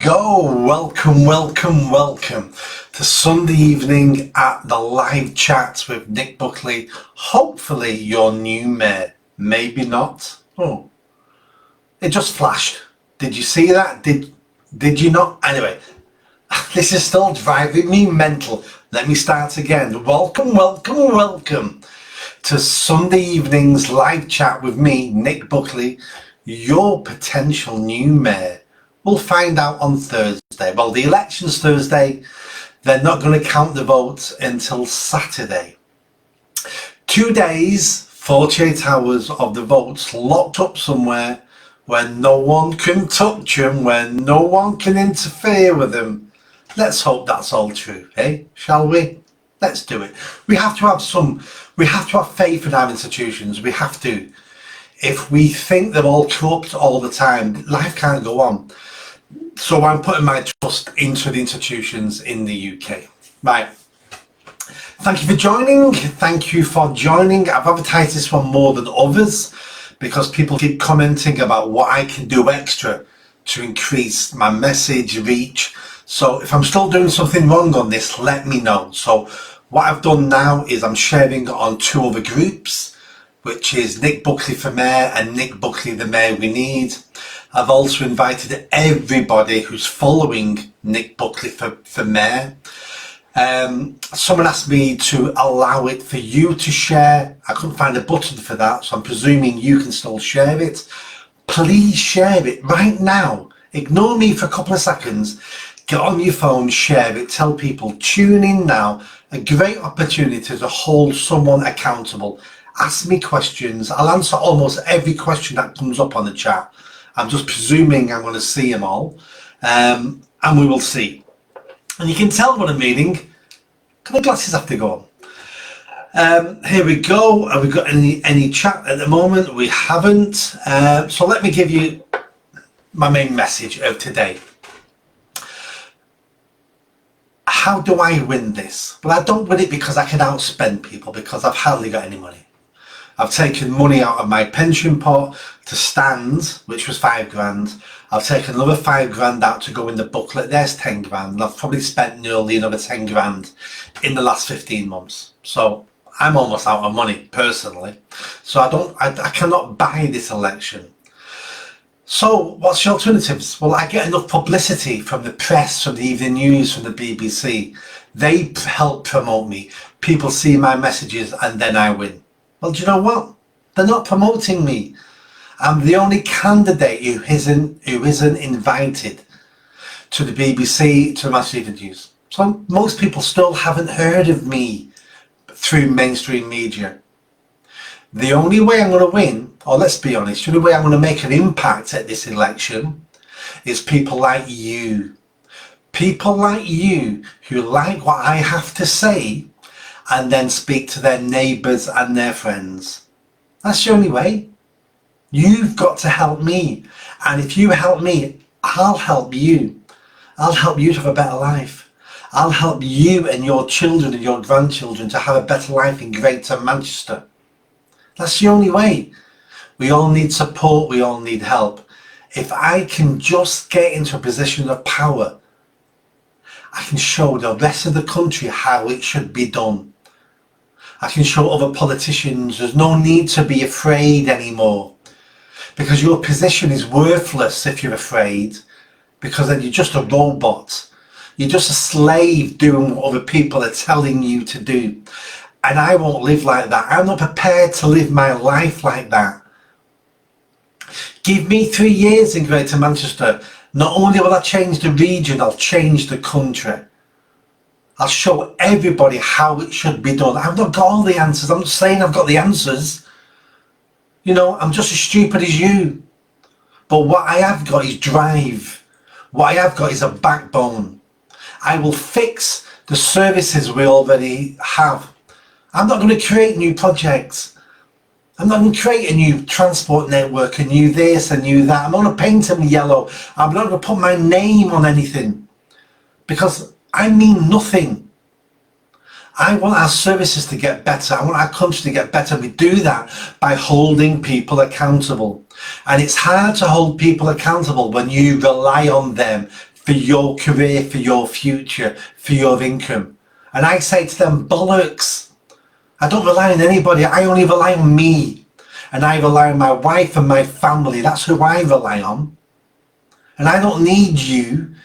go. Welcome to Sunday evening at the live chat with Nick Buckley. Hopefully your new mayor. Maybe not. Oh, it just flashed. Did you see that? Did you not? Anyway, this is still driving me mental. Let me start again. Welcome to Sunday evening's live chat with me, Nick Buckley, your potential new mayor. We'll find out on Thursday. Well, the election's Thursday. They're not going to count the votes until Saturday. 2 days, 48 hours of the votes locked up somewhere where no one can touch them, where no one can interfere with them. Let's hope that's all true, eh? Shall we? Let's do it. We have to have faith in our institutions. We have to. If we think they're all corrupt all the time, life can't go on. So I'm putting my trust into the institutions in the UK. Right. Thank you for joining. I've advertised this one more than others because people keep commenting about what I can do extra to increase my message reach. So if I'm still doing something wrong on this, let me know. So what I've done now is I'm sharing on 2 other groups, which is Nick Buckley for Mayor and Nick Buckley the Mayor We Need. I've also invited everybody who's following Nick Buckley for Mayor. Someone asked me to allow it for you to share. I couldn't find a button for that, so I'm presuming you can still share it. Please share it right now. Ignore me for a couple of seconds. Get on your phone, share it, tell people, tune in now. A great opportunity to hold someone accountable. Ask me questions. I'll answer almost every question that comes up on the chat. I'm just presuming I'm going to see them all. And we will see. And you can tell what I'm meaning. Can the glasses have to go on? Here we go. Have we got any chat at the moment? We haven't. So let me give you my main message of today. How do I win this? Well, I don't win it because I can outspend people, because I've hardly got any money. I've taken money out of my pension pot to stand, which was 5 grand. I've taken another 5 grand out to go in the booklet. There's 10 grand. And I've probably spent nearly another 10 grand in the last 15 months. So I'm almost out of money personally. So I cannot buy this election. So what's the alternatives? Well, I get enough publicity from the press, from the evening news, from the BBC. They help promote me. People see my messages and then I win. Well, do you know what? They're not promoting me. I'm the only candidate who isn't invited to the BBC, to the mass evening news. So most people still haven't heard of me through mainstream media. The only way I'm going to win, or let's be honest, the only way I'm going to make an impact at this election is people like you. People like you who like what I have to say and then speak to their neighbours and their friends. That's the only way. You've got to help me. And if you help me, I'll help you. I'll help you to have a better life. I'll help you and your children and your grandchildren to have a better life in Greater Manchester. That's the only way. We all need support. We all need help. If I can just get into a position of power, I can show the rest of the country how it should be done. I can show other politicians there's no need to be afraid anymore, because your position is worthless if you're afraid, because then you're just a robot. You're just a slave doing what other people are telling you to do. And I won't live like that. I'm not prepared to live my life like that. Give me 3 years in Greater Manchester. Not only will I change the region, I'll change the country. I'll show everybody how it should be done. I've not got all the answers. I'm not saying I've got the answers. You know, I'm just as stupid as you. But what I have got is drive. What I have got is a backbone. I will fix the services we already have. I'm not going to create new projects. I'm not going to create a new transport network, a new this, a new that. I'm not going to paint them yellow. I'm not going to put my name on anything, because I mean nothing. I want our services to get better. I want our country to get better. We do that by holding people accountable. And it's hard to hold people accountable when you rely on them for your career, for your future, for your income. And I say to them, bollocks. I don't rely on anybody. I only rely on me. And I rely on my wife and my family. That's who I rely on. And I don't need you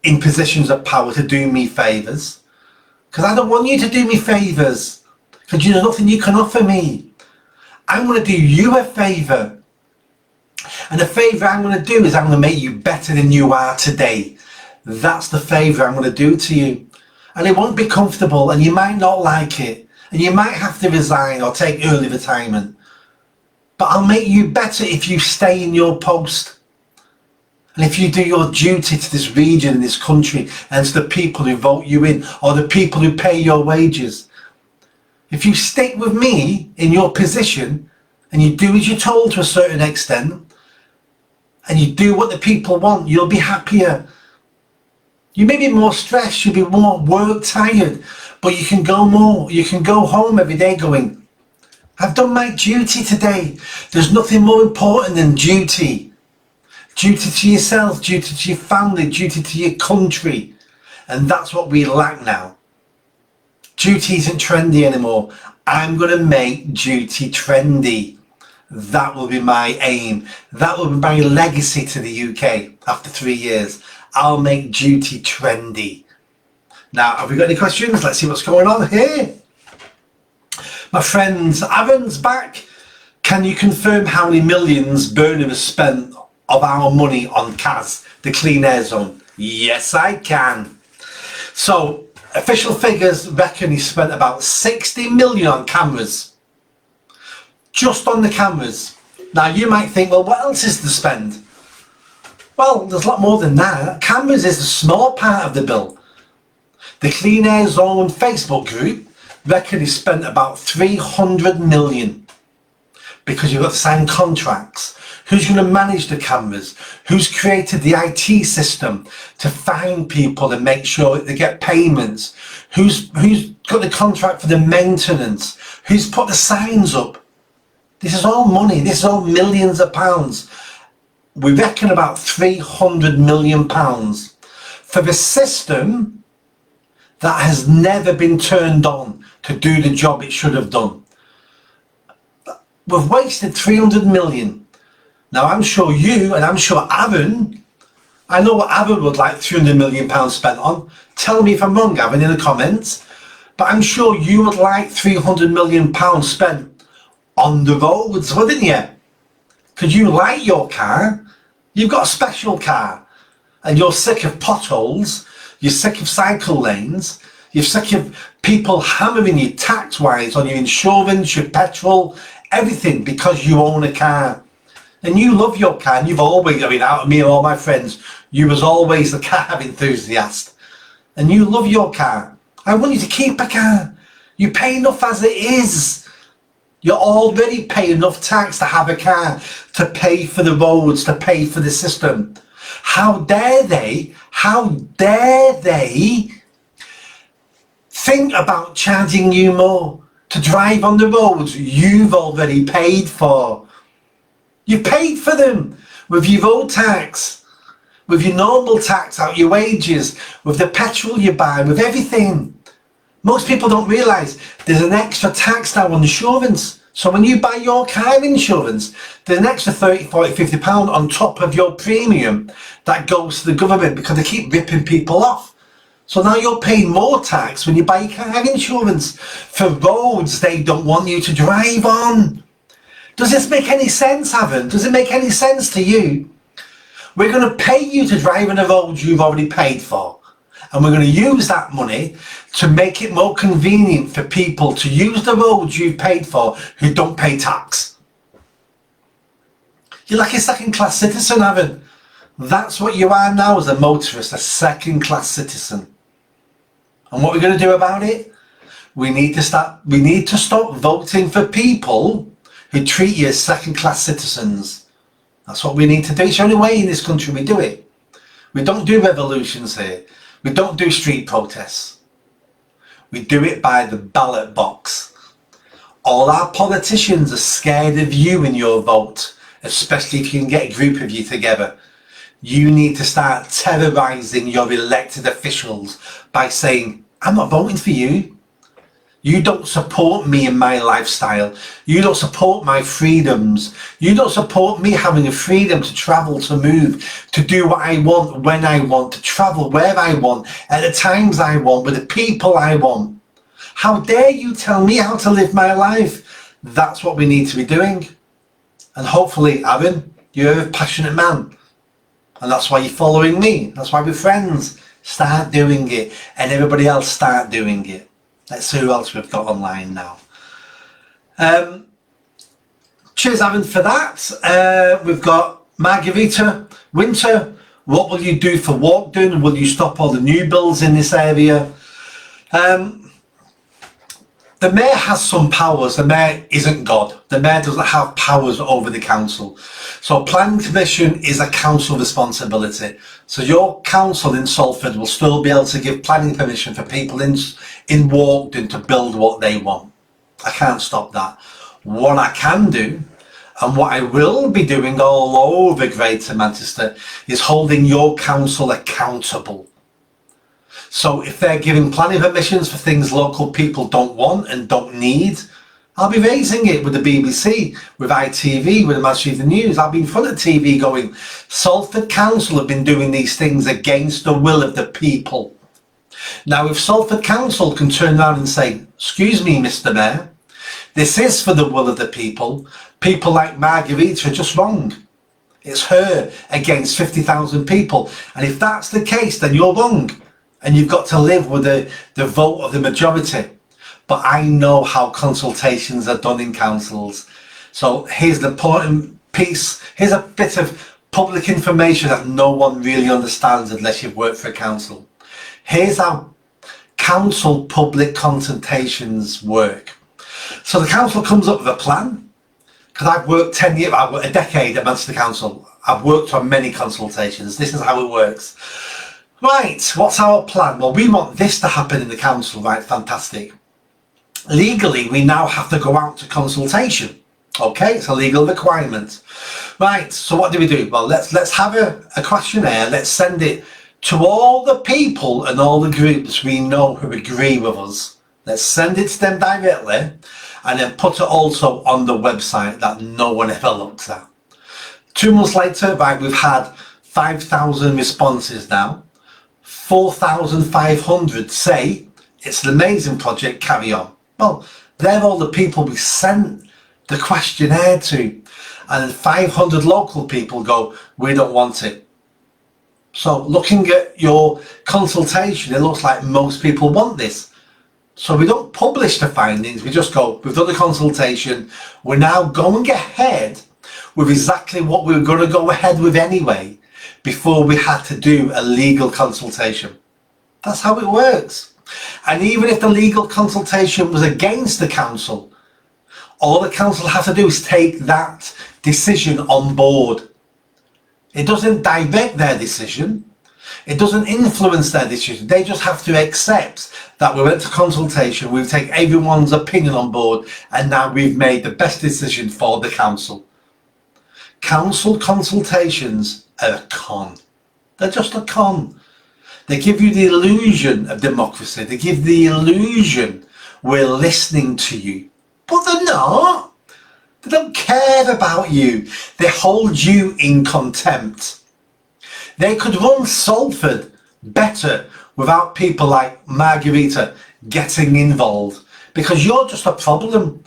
in positions of power to do me favours. Because I don't want you to do me favours. Because there's nothing you can offer me. I'm going to do you a favour. And the favour I'm going to do is I'm going to make you better than you are today. That's the favour I'm going to do to you. And it won't be comfortable, and you might not like it. And you might have to resign or take early retirement. But I'll make you better if you stay in your post. And if you do your duty to this region and this country and to the people who vote you in or the people who pay your wages. If you stick with me in your position and you do as you're told to a certain extent and you do what the people want, you'll be happier. You may be more stressed, you'll be more work tired, but you can go more. You can go home every day going, I've done my duty today. There's nothing more important than duty. Duty to yourself, duty to your family, duty to your country. And that's what we lack now. Duty isn't trendy anymore. I'm going to make duty trendy. That will be my aim. That will be my legacy to the UK after 3 years. I'll make duty trendy. Now, have we got any questions? Let's see what's going on here. My friends, Aaron's back. Can you confirm how many millions Burnham has spent of our money on CAS, the Clean Air Zone? Yes, I can. So, official figures reckon he spent about 60 million on cameras. Just on the cameras. Now, you might think, well, what else is to spend? Well, there's a lot more than that. Cameras is a small part of the bill. The Clean Air Zone Facebook group reckon he spent about 300 million because you've got to sign contracts. Who's going to manage the cameras? Who's created the IT system to find people and make sure that they get payments? Who's got the contract for the maintenance? Who's put the signs up? This is all money. This is all millions of pounds. We reckon about 300 million pounds for the system that has never been turned on to do the job it should have done. We've wasted 300 million. Now I'm sure you and I'm sure Aaron, I know what Aaron would like 300 million pounds spent on. Tell me if I'm wrong, Aaron, in the comments. But I'm sure you would like 300 million pounds spent on the roads, wouldn't you? Because you like your car. You've got a special car. And you're sick of potholes. You're sick of cycle lanes. You're sick of people hammering you tax-wise on your insurance, your petrol, everything because you own a car. And you love your car, and you've always, I mean, out of me and all my friends, you was always the car enthusiast. And you love your car. I want you to keep a car. You pay enough as it is. You already pay enough tax to have a car, to pay for the roads, to pay for the system. How dare they think about charging you more to drive on the roads you've already paid for. You paid for them with your road tax, with your normal tax out your wages, with the petrol you buy, with everything. Most people don't realise there's an extra tax now on insurance. So when you buy your car insurance, there's an extra 30, 40, 50 pound on top of your premium that goes to the government because they keep ripping people off. So now you're paying more tax when you buy your car insurance for roads they don't want you to drive on. Does this make any sense, Aaron? Does it make any sense to you? We're going to pay you to drive on the roads you've already paid for. And we're going to use that money to make it more convenient for people to use the roads you've paid for who don't pay tax. You're like a second-class citizen, Aaron. That's what you are now as a motorist, a second-class citizen. And what we're going to do about it? We need to stop voting for people who treat you as second-class citizens. That's what we need to do. It's the only way in this country we do it. We don't do revolutions here. We don't do street protests. We do it by the ballot box. All our politicians are scared of you and your vote, especially if you can get a group of you together. you need to start terrorising your elected officials by saying, I'm not voting for you. You don't support me in my lifestyle. You don't support my freedoms. You don't support me having a freedom to travel, to move, to do what I want, when I want, to travel where I want, at the times I want, with the people I want. How dare you tell me how to live my life? That's what we need to be doing. And hopefully, Aaron, you're a passionate man. And that's why you're following me. That's why we're friends. Start doing it. And everybody else start doing it. Let's see who else we've got online now. Cheers, Aaron, for that. We've got Margarita Winter. What will you do for Walkden? Will you stop all the new builds in this area? The mayor has some powers. The mayor isn't God. The mayor doesn't have powers over the council. So planning commission is a council responsibility. So your council in Salford will still be able to give planning permission for people in Walkden to build what they want. I can't stop that. What I can do, and what I will be doing all over Greater Manchester, is holding your council accountable. So if they're giving planning permissions for things local people don't want and don't need, I'll be raising it with the BBC, with ITV, with the Manchester Evening News. I'll be in front of TV going, Salford Council have been doing these things against the will of the people. Now, if Salford Council can turn around and say, excuse me, Mr. Mayor, this is for the will of the people. People like Margarita are just wrong. It's her against 50,000 people. And if that's the case, then you're wrong. And you've got to live with the vote of the majority. But I know how consultations are done in councils. So here's the important piece. Here's a bit of public information that no one really understands unless you've worked for a council. Here's how council public consultations work. So the council comes up with a plan. Because I've worked 10 years, I've worked a decade at Manchester Council. I've worked on many consultations. This is how it works. Right, what's our plan? Well, we want this to happen in the council, right? Fantastic. Legally, we now have to go out to consultation. Okay, it's a legal requirement. Right, so what do? Well, let's have a questionnaire. Let's send it to all the people and all the groups we know who agree with us. Let's send it to them directly and then put it also on the website that no one ever looks at. 2 months later, right, we've had 5,000 responses now. 4,500 say it's an amazing project, carry on. Well, they're all the people we sent the questionnaire to, and then 500 local people go, we don't want it. So looking at your consultation, it looks like most people want this. So we don't publish the findings, we just go, we've done the consultation, we're now going ahead with exactly what we were going to go ahead with anyway, before we had to do a legal consultation. That's how it works. And even if the legal consultation was against the council, all the council has to do is take that decision on board. It doesn't direct their decision. It doesn't influence their decision. They just have to accept that we went to consultation, we've taken everyone's opinion on board, and now we've made the best decision for the council. Council consultations are a con. They're just a con. They give you the illusion of democracy. They give the illusion we're listening to you. But they're not. They don't care about you. They hold you in contempt. They could run Salford better without people like Margarita getting involved, because you're just a problem.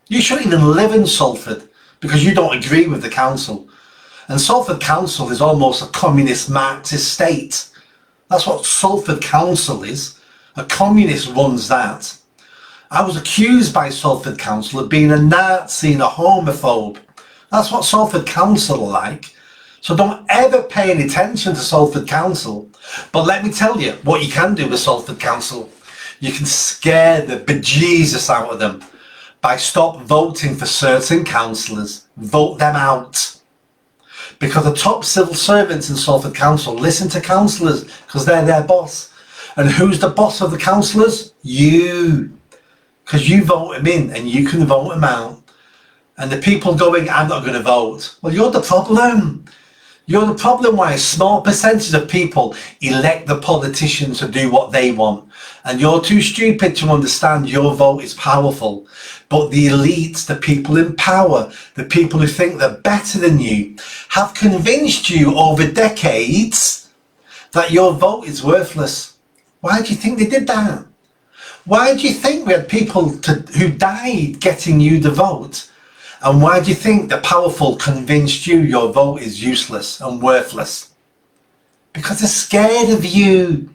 You shouldn't even live in Salford because you don't agree with the council. And Salford Council is almost a communist Marxist state. That's what Salford Council is. A communist runs that. I was accused by Salford Council of being a Nazi and a homophobe. That's what Salford Council are like. So don't ever pay any attention to Salford Council. But let me tell you what you can do with Salford Council. You can scare the bejesus out of them by stop voting for certain councillors. Vote them out. Because the top civil servants in Salford Council listen to councillors because they're their boss. And who's the boss of the councillors? You. Because you vote them in and you can vote them out. And the people going, I'm not going to vote. Well, you're the problem. You're the problem why a small percentage of people elect the politicians to do what they want. And you're too stupid to understand your vote is powerful. But the elites, the people in power, the people who think they're better than you, have convinced you over decades that your vote is worthless. Why do you think they did that? Why do you think we had people who died getting you the vote? And why do you think the powerful convinced you your vote is useless and worthless? Because they're scared of you.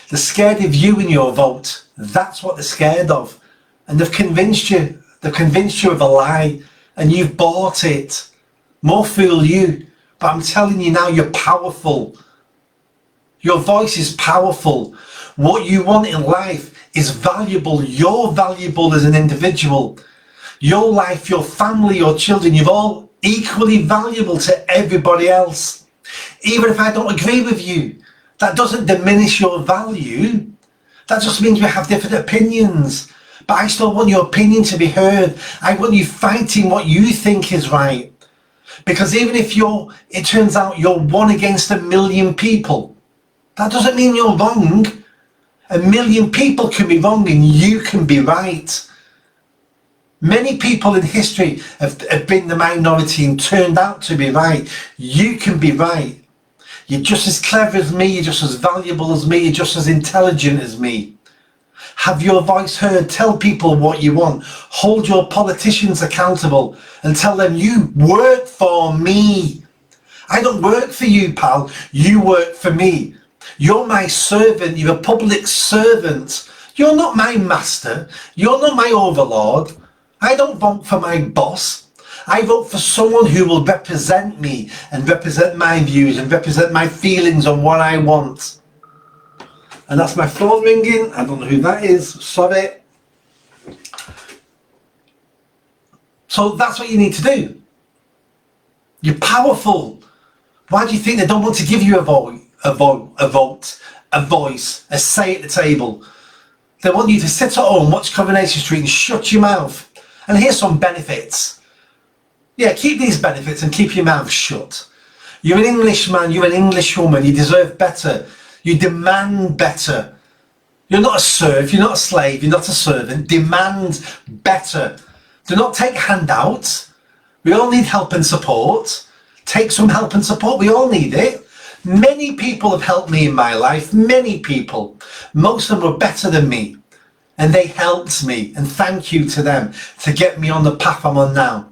They're scared of you and your vote. That's what they're scared of. And they've convinced you. They've convinced you of a lie. And you've bought it. More fool you. But I'm telling you now, you're powerful. Your voice is powerful. What you want in life is valuable. You're valuable as an individual. Your life, your family, your children, you're all equally valuable to everybody else. Even if I don't agree with you, that doesn't diminish your value. That just means we have different opinions. But I still want your opinion to be heard. I want you fighting what you think is right. Because even if it turns out you're one against 1 million people, that doesn't mean you're wrong. 1 million people can be wrong and you can be right. Many people in history have been the minority and turned out to be right. You can be right. You're just as clever as me, you're just as valuable as me, you're just as intelligent as me. Have your voice heard, tell people what you want, hold your politicians accountable and tell them you work for me. I don't work for you, pal, you work for me. You're my servant, you're a public servant. You're not my master, you're not my overlord. I don't vote for my boss. I vote for someone who will represent me and represent my views and represent my feelings on what I want. And that's my phone ringing. I don't know who that is. Sorry. So that's what you need to do. You're powerful. Why do you think they don't want to give you a voice, a say at the table? They want you to sit at home, watch Coronation Street and shut your mouth. And here's some benefits. Yeah, keep these benefits and keep your mouth shut. You're an Englishman, you're an Englishwoman, you deserve better. You demand better. You're not a serf, you're not a slave, you're not a servant. Demand better. Do not take handouts. We all need help and support. Take some help and support, we all need it. Many people have helped me in my life, many people. Most of them were better than me. And they helped me, and thank you to them, to get me on the path I'm on now.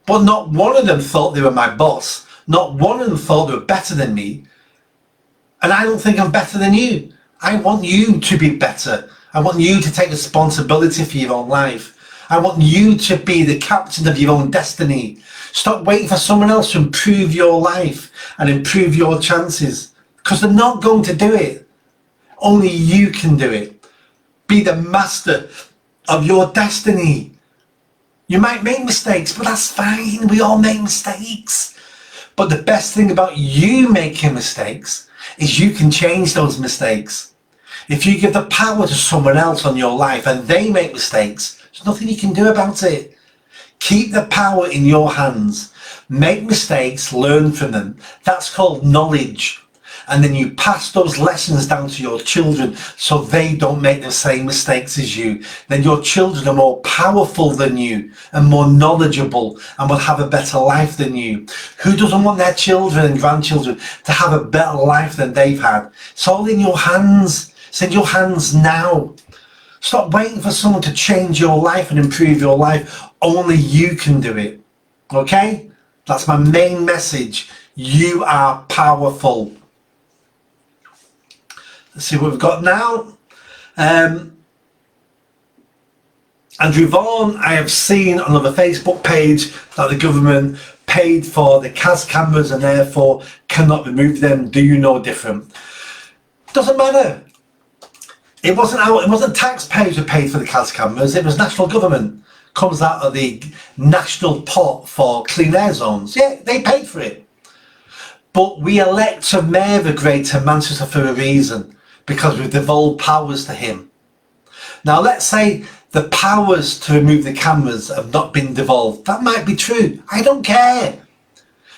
But not one of them thought they were my boss. Not one of them thought they were better than me. And I don't think I'm better than you. I want you to be better. I want you to take responsibility for your own life. I want you to be the captain of your own destiny. Stop waiting for someone else to improve your life and improve your chances. Because they're not going to do it. Only you can do it. Be the master of your destiny. You might make mistakes, but that's fine. We all make mistakes. But the best thing about you making mistakes is you can change those mistakes. If you give the power to someone else on your life and they make mistakes, there's nothing you can do about it. Keep the power in your hands. Make mistakes, learn from them. That's called knowledge. And then you pass those lessons down to your children so they don't make the same mistakes as you. Then your children are more powerful than you and more knowledgeable and will have a better life than you. Who doesn't want their children and grandchildren to have a better life than they've had? It's all in your hands. It's in your hands now. Stop waiting for someone to change your life and improve your life. Only you can do it. Okay? That's my main message. You are powerful. Let's see what we've got now. Andrew Vaughan, I have seen on another Facebook page that the government paid for the CAS cameras and therefore cannot remove them. Do you know different? Doesn't matter. It wasn't taxpayers who paid for the CAS cameras, it was national government. Comes out of the national pot for clean air zones. Yeah, they paid for it. But we elect a mayor of Greater Manchester for a reason. Because we've devolved powers to him. Now let's say the powers to remove the cameras have not been devolved. That might be true. I don't care.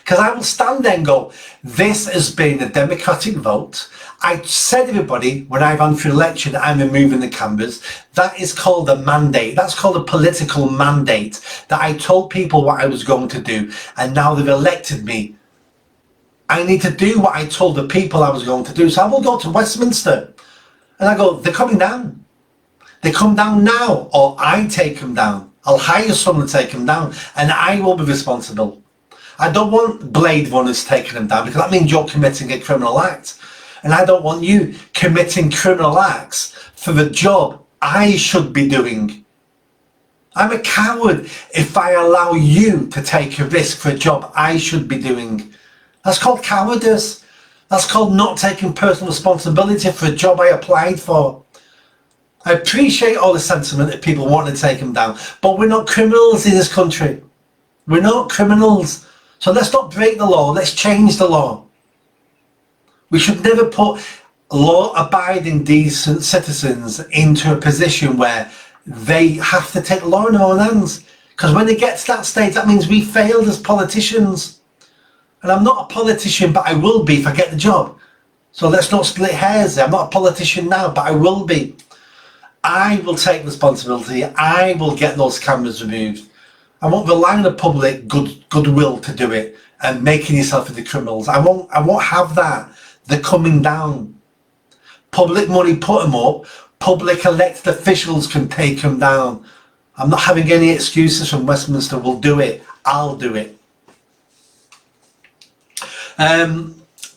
Because I will stand there and go, this has been a democratic vote. I said everybody when I've gone through election, I'm removing the cameras. That is called a mandate. That's called a political mandate, that I told people what I was going to do, and now they've elected me. I need to do what I told the people I was going to do. So I will go to Westminster and I go, they're coming down. They come down now, or I take them down. I'll hire someone to take them down, and I will be responsible. I don't want blade runners taking them down, because that means you're committing a criminal act. And I don't want you committing criminal acts for the job I should be doing. I'm a coward if I allow you to take a risk for a job I should be doing. That's called cowardice. That's called not taking personal responsibility for a job I applied for. I appreciate all the sentiment of people wanting to take them down, but we're not criminals in this country. We're not criminals. So let's not break the law. Let's change the law. We should never put law-abiding, decent citizens into a position where they have to take the law in their own hands. Because when they get to that stage, that means we failed as politicians. And I'm not a politician, but I will be if I get the job. So let's not split hairs there. I'm not a politician now, but I will be. I will take responsibility. I will get those cameras removed. I won't rely on the public goodwill to do it and making yourself into criminals. I won't have that. They're coming down. Public money put them up. Public elected officials can take them down. I'm not having any excuses from Westminster. We'll do it. I'll do it.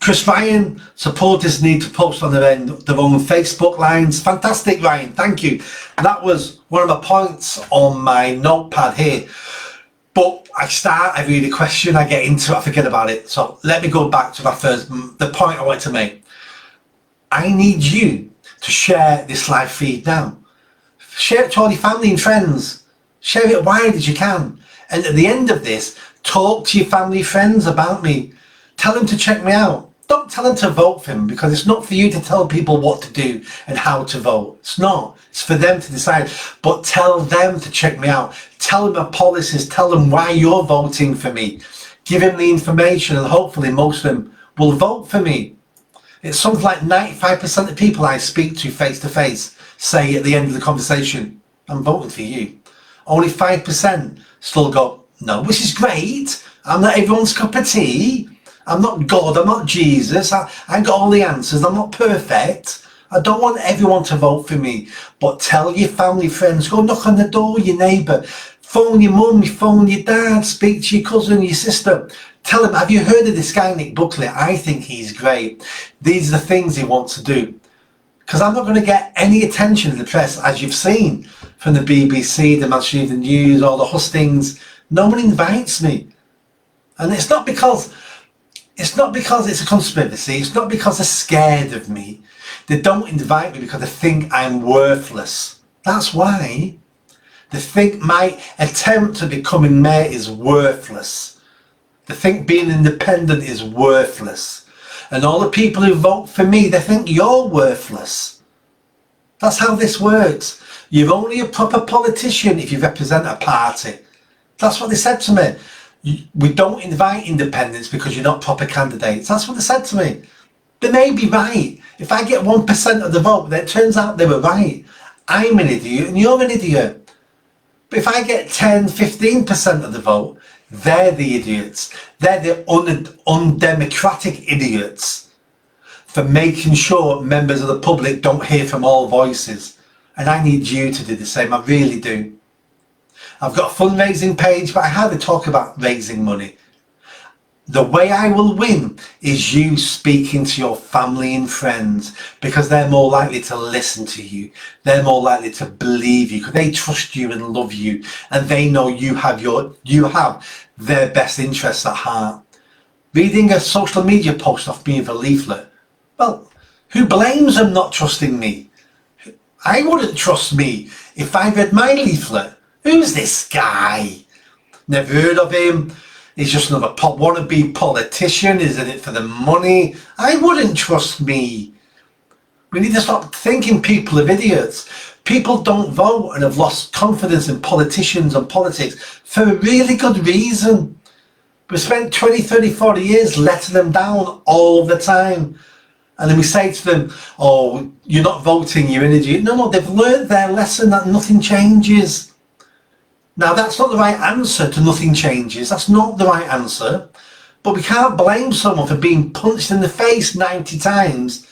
Chris Ryan, supporters need to post on their own Facebook lines. Fantastic, Ryan, thank you. That was one of my points on my notepad here. But I read a question, I get into it, I forget about it. So let me go back to the point I wanted to make. I need you to share this live feed now. Share it to all your family and friends. Share it wide as you can. And at the end of this, talk to your family, friends about me. Tell them to check me out. Don't tell them to vote for him, because it's not for you to tell people what to do and how to vote. It's not. It's for them to decide. But tell them to check me out. Tell them my policies. Tell them why you're voting for me. Give them the information, and hopefully most of them will vote for me. It's something like 95% of people I speak to face to face say at the end of the conversation, I'm voting for you. Only 5% still go, no, which is great. I'm not everyone's cup of tea. I'm not God, I'm not Jesus, I ain't got all the answers, I'm not perfect. I don't want everyone to vote for me, but tell your family, friends, go knock on the door, your neighbour, phone your mum, phone your dad, speak to your cousin, your sister. Tell them, have you heard of this guy, Nick Buckley? I think he's great. These are the things he wants to do. Because I'm not going to get any attention in the press, as you've seen, from the BBC, the Manchester Evening News, all the hustings. No one invites me. And it's not because it's a conspiracy. It's not because they're scared of me. They don't invite me because they think I'm worthless. That's why. They think my attempt to becoming mayor is worthless. They think being independent is worthless. And all the people who vote for me, they think you're worthless. That's how this works. You're only a proper politician if you represent a party. That's what they said to me. We don't invite independents because you're not proper candidates. That's what they said to me. They may be right. If I get 1% of the vote, then it turns out they were right. I'm an idiot and you're an idiot. But if I get 10, 15% of the vote, they're the idiots. They're the undemocratic idiots for making sure members of the public don't hear from all voices. And I need you to do the same. I really do. I've got a fundraising page, but I hardly talk about raising money. The way I will win is you speaking to your family and friends, because they're more likely to listen to you. They're more likely to believe you because they trust you and love you, and they know you have their best interests at heart. Reading a social media post off me with a leaflet, well, who blames them not trusting me? I wouldn't trust me if I read my leaflet. Who's this guy? Never heard of him. He's just another wannabe politician. Is it for the money? I wouldn't trust me. We need to stop thinking people are idiots. People don't vote and have lost confidence in politicians and politics for a really good reason. We spent 20, 30, 40 years letting them down all the time. And then we say to them, oh, you're not voting, you're an idiot. No, they've learned their lesson that nothing changes. Now, that's not the right answer to nothing changes. That's not the right answer. But we can't blame someone for being punched in the face 90 times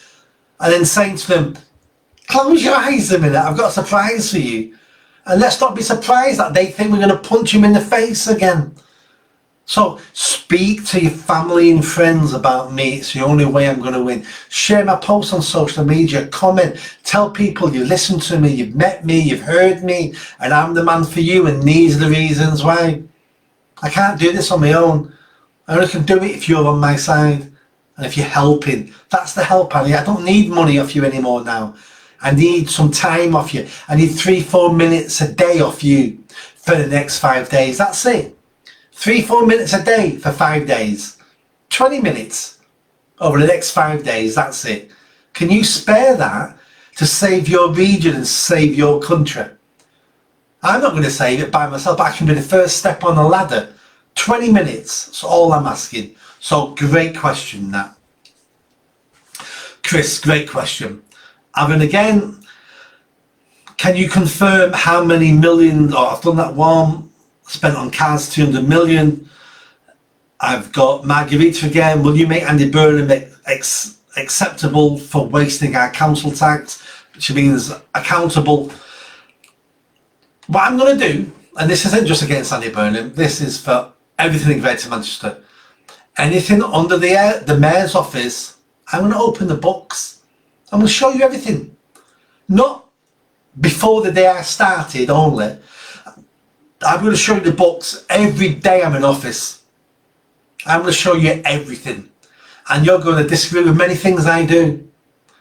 and then saying to them, close your eyes a minute, I've got a surprise for you. And let's not be surprised that they think we're going to punch him in the face again. So speak to your family and friends about me. It's the only way I'm going to win. Share my posts on social media, comment, tell people you listened to me, you've met me, you've heard me, and I'm the man for you, and these are the reasons why. I can't do this on my own. I only can do it if you're on my side and if you're helping. That's the help I need. I don't need money off you anymore now. I need some time off you. I need 3-4 minutes a day off you for the next 5 days. That's it. 3-4 minutes a day for 5 days. 20 minutes over the next 5 days. That's it. Can you spare that to save your region and save your country? I'm not going to save it by myself, but I can be the first step on the ladder. 20 minutes. That's all I'm asking. So great question, that. Chris, great question. Aaron again, can you confirm how many million, I've done that one, spent on cars 200 million. I've got Margarita again, will you make Andy Burnham acceptable for wasting our council tax, which means accountable? What I'm going to do, and this isn't just against Andy Burnham, this is for everything in Greater Manchester. Anything under the Mayor's office, I'm going to open the books. I'm going to show you everything. Not before the day I started only. I'm going to show you the books every day I'm in office. I'm going to show you everything. And you're going to disagree with many things I do.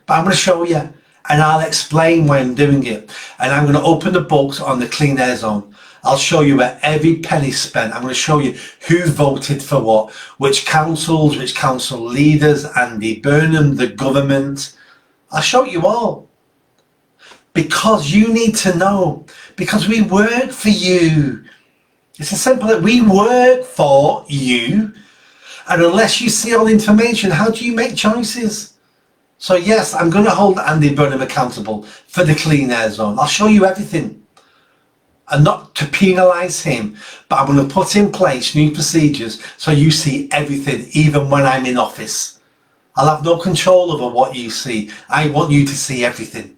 But I'm going to show you. And I'll explain why I'm doing it. And I'm going to open the books on the Clean Air Zone. I'll show you where every penny spent. I'm going to show you who voted for what, which councils, which council leaders, Andy Burnham, the government. I'll show you all. Because you need to know. Because we work for you. It's as simple as we work for you. And unless you see all the information, how do you make choices? So yes, I'm going to hold Andy Burnham accountable for the Clean Air Zone. I'll show you everything. And not to penalise him, but I'm going to put in place new procedures so you see everything, even when I'm in office. I'll have no control over what you see. I want you to see everything.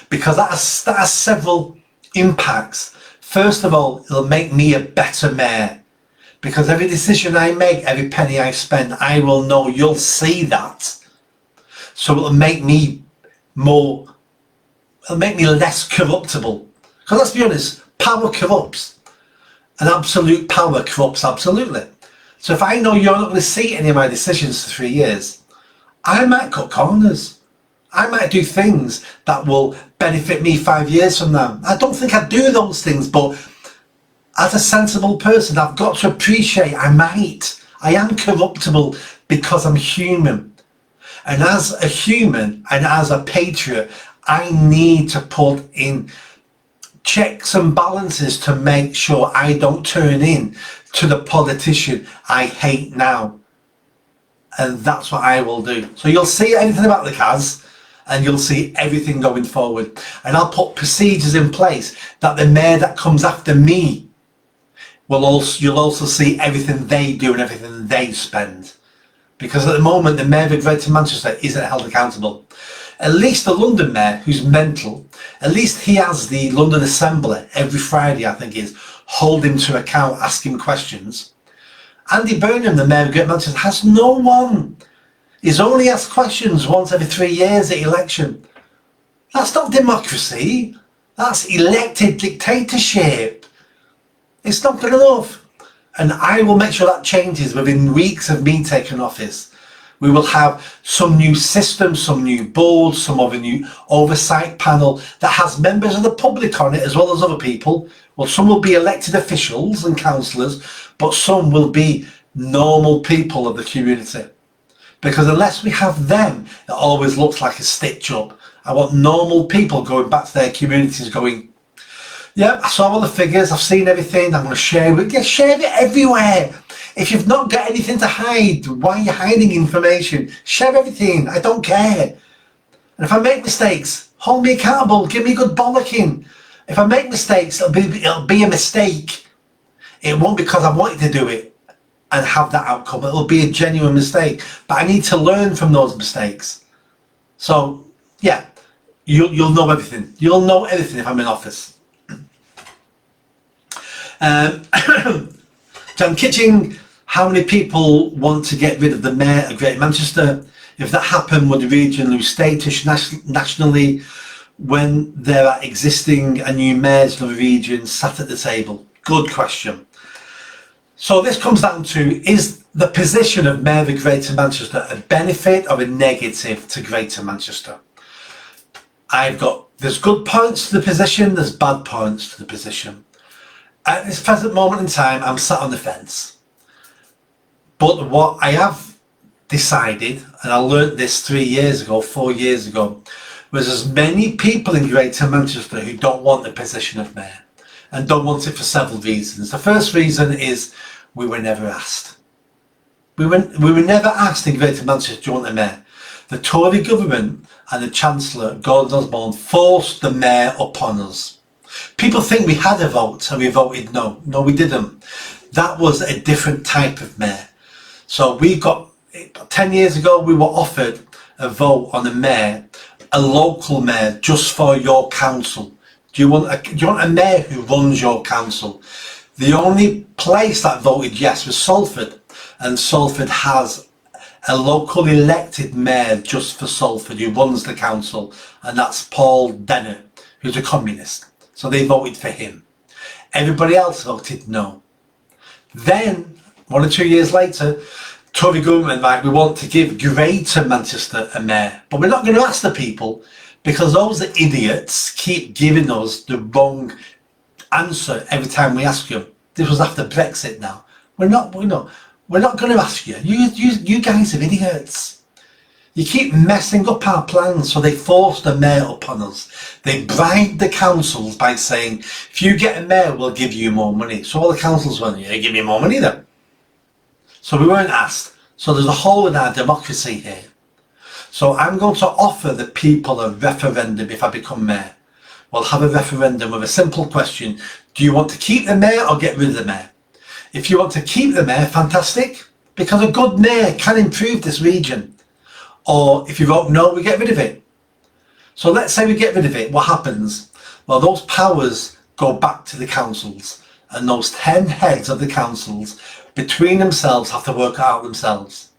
Because that has several impacts. First of all, it'll make me a better mayor. Because every decision I make, every penny I spend, I will know you'll see that. So it'll make me less corruptible. Because let's be honest, power corrupts. And absolute power corrupts absolutely. So if I know you're not going to see any of my decisions for 3 years, I might cut corners. I might do things that will benefit me 5 years from now. I don't think I'd do those things, but as a sensible person, I've got to appreciate I might. I am corruptible because I'm human. And as a human and as a patriot, I need to put in checks and balances to make sure I don't turn in to the politician I hate now. And that's what I will do. So you'll see everything about the CAS and you'll see everything going forward. And I'll put procedures in place that the mayor that comes after me you'll also see everything they do and everything they spend. Because at the moment, the Mayor of Greater Manchester isn't held accountable. At least the London Mayor, who's mental, at least he has the London Assembly every Friday, I think it is, hold him to account, ask him questions. Andy Burnham, the Mayor of Greater Manchester, has no one. He's only asked questions once every 3 years at election. That's not democracy. That's elected dictatorship. It's not good enough. And I will make sure that changes within weeks of me taking office. We will have some new system, some new board, some other new oversight panel that has members of the public on it as well as other people. Well, some will be elected officials and councillors, but some will be normal people of the community. Because unless we have them, it always looks like a stitch up. I want normal people going back to their communities going, yeah, I saw all the figures, I've seen everything, I'm going to share it. Yeah, share it everywhere. If you've not got anything to hide, why are you hiding information? Share everything. I don't care. And if I make mistakes, hold me accountable. Give me a good bollocking. If I make mistakes, it'll be a mistake. It won't be because I wanted to do it and have that outcome. It'll be a genuine mistake. But I need to learn from those mistakes. So, yeah, you'll know everything. You'll know everything if I'm in office. John Kitching, how many people want to get rid of the Mayor of Greater Manchester? If that happened, would the region lose status nationally when there are existing and new mayors of the region sat at the table? Good question. So this comes down to, is the position of Mayor of Greater Manchester a benefit or a negative to Greater Manchester? There's good points to the position, there's bad points to the position. At this present moment in time, I'm sat on the fence. But what I have decided, and I learnt this 4 years ago, was there's many people in Greater Manchester who don't want the position of Mayor, and don't want it for several reasons. The first reason is we were never asked. We were never asked in Greater Manchester, do you want a Mayor? The Tory government and the Chancellor, Gordon Osborne, forced the Mayor upon us. People think we had a vote and we voted no. No, we didn't. That was a different type of Mayor. So we got, 10 years ago, we were offered a vote on a Mayor, a local Mayor, just for your council. Do you want a Mayor who runs your council? The only place that voted yes was Salford, and Salford has a local elected Mayor just for Salford who runs the council, and that's Paul Dennett, who's a communist. So they voted for him. Everybody else voted no. Then, 1 or 2 years later, Tory government, we want to give Greater Manchester a Mayor, but we're not going to ask the people, because those idiots keep giving us the wrong answer every time we ask them. This was after Brexit now. We're not going to ask you. You guys are idiots. You keep messing up our plans, so they forced a Mayor upon us. They bribed the councils by saying, if you get a Mayor, we'll give you more money. So all the councils went, yeah, give me more money then. So we weren't asked. So there's a hole in our democracy here. So I'm going to offer the people a referendum if I become Mayor. We'll have a referendum with a simple question. Do you want to keep the Mayor or get rid of the Mayor? If you want to keep the Mayor, fantastic, because a good Mayor can improve this region. Or if you vote no, we get rid of it. So let's say we get rid of it. What happens? Well, those powers go back to the councils, and those 10 heads of the councils between themselves have to work it out themselves.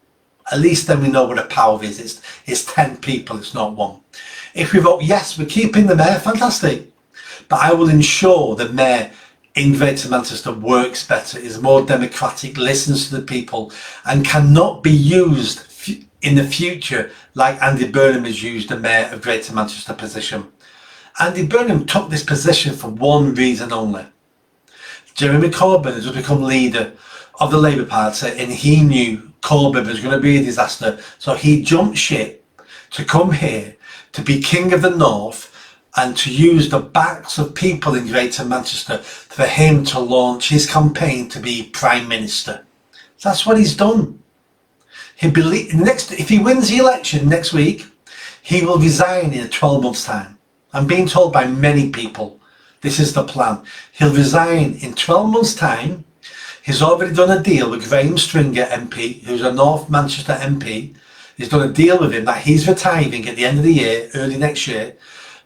At least then we know what the power is. It's 10 people, it's not one. If we vote yes, we're keeping the Mayor, fantastic. But I will ensure the Mayor in Greater Manchester works better, is more democratic, listens to the people, and cannot be used in the future like Andy Burnham has used the Mayor of Greater Manchester position. Andy Burnham took this position for one reason only. Jeremy Corbyn has become leader of the Labour Party, and he knew Corbyn was going to be a disaster, so he jumped ship to come here to be King of the North and to use the backs of people in Greater Manchester for him to launch his campaign to be Prime Minister. So that's what he's done. If he wins the election next week, he will resign in 12 months' time. I'm being told by many people this is the plan. He'll resign in 12 months' time. He's already done a deal with Graham Stringer MP, who's a North Manchester MP. He's done a deal with him that he's retiring at the end of the year, early next year.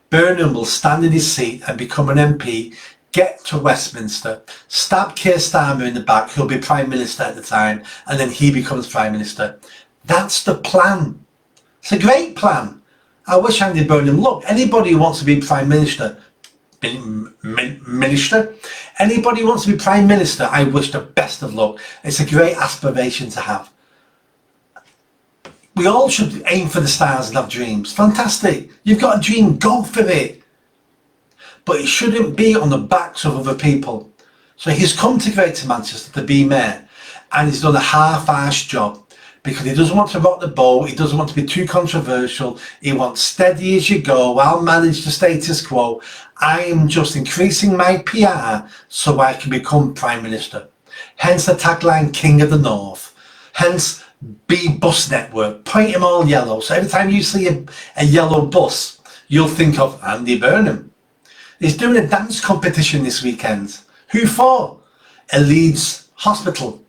Burnham will stand in his seat and become an MP, get to Westminster, stab Keir Starmer in the back, who'll be Prime Minister at the time, and then he becomes Prime Minister. That's the plan. It's a great plan. I wish Andy Burnham, look, anybody who wants to be Prime Minister, anybody who wants to be Prime Minister, I wish the best of luck. It's a great aspiration to have. We all should aim for the stars and have dreams. Fantastic. You've got a dream, go for it. But it shouldn't be on the backs of other people. So he's come to Greater Manchester to be Mayor, and he's done a half-arsed job because he doesn't want to rock the boat, he doesn't want to be too controversial, he wants steady as you go, I'll manage the status quo, I am just increasing my PR so I can become Prime Minister. Hence the tagline, King of the North. Hence B Bus Network. Paint them all yellow. So every time you see a yellow bus, you'll think of Andy Burnham. He's doing a dance competition this weekend. Who for? A Leeds hospital.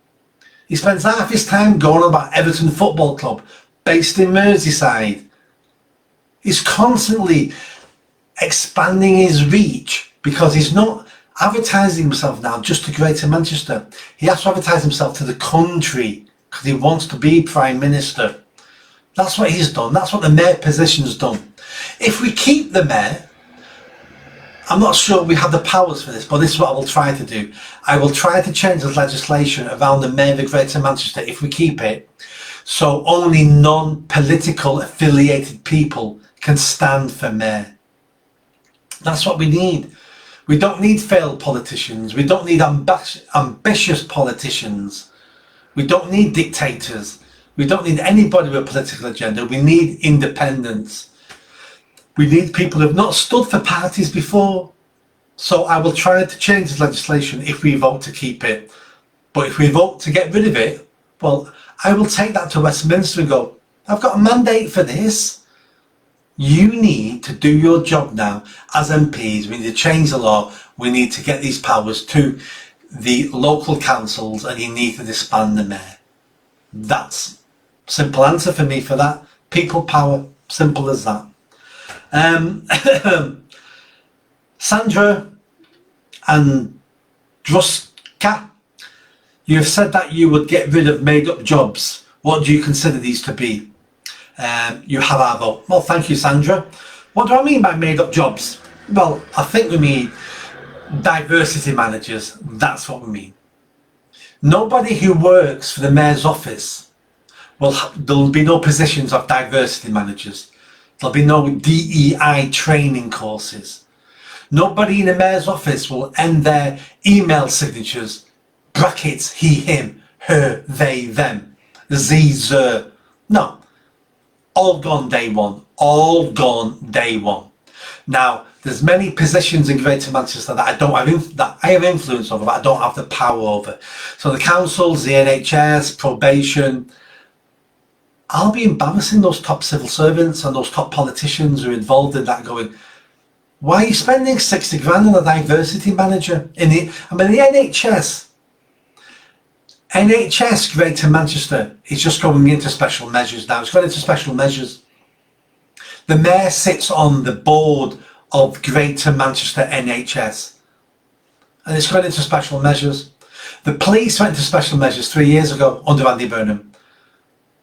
He spends half his time going on about Everton Football Club, based in Merseyside. He's constantly expanding his reach because he's not advertising himself now just to Greater Manchester. He has to advertise himself to the country because he wants to be Prime Minister. That's what he's done. That's what the mayor position's done. If we keep the mayor, I'm not sure we have the powers for this, but this is what I will try to do. I will try to change the legislation around the mayor of Greater Manchester, if we keep it, so only non-political affiliated people can stand for mayor. That's what we need. We don't need failed politicians. We don't need ambitious politicians. We don't need dictators. We don't need anybody with a political agenda. We need independence. We need people who have not stood for parties before. So I will try to change this legislation if we vote to keep it. But if we vote to get rid of it, well, I will take that to Westminster and go, I've got a mandate for this. You need to do your job now as MPs. We need to change the law. We need to get these powers to the local councils, and you need to disband the mayor. That's simple answer for me for that. People power, simple as that. Sandra and Druska, you have said that you would get rid of made-up jobs. What do you consider these to be? You have our vote. Well, thank you, Sandra. What do I mean by made-up jobs? Well, I think we mean diversity managers. That's what we mean. Nobody who works for the mayor's office there'll be no positions of diversity managers. There'll be no DEI training courses. Nobody in the mayor's office will end their email signatures brackets he, him, her, they, them, z, zer. No. All gone day one. All gone day one. Now, there's many positions in Greater Manchester that I have influence over, but I don't have the power over. So the councils, the NHS, probation. I'll be embarrassing those top civil servants and those top politicians who are involved in that, going, why are you spending 60 grand on a diversity manager? The NHS Greater Manchester is just going into special measures now. It's going into special measures. The mayor sits on the board of Greater Manchester NHS, and it's going into special measures. The police went into special measures 3 years ago under Andy Burnham.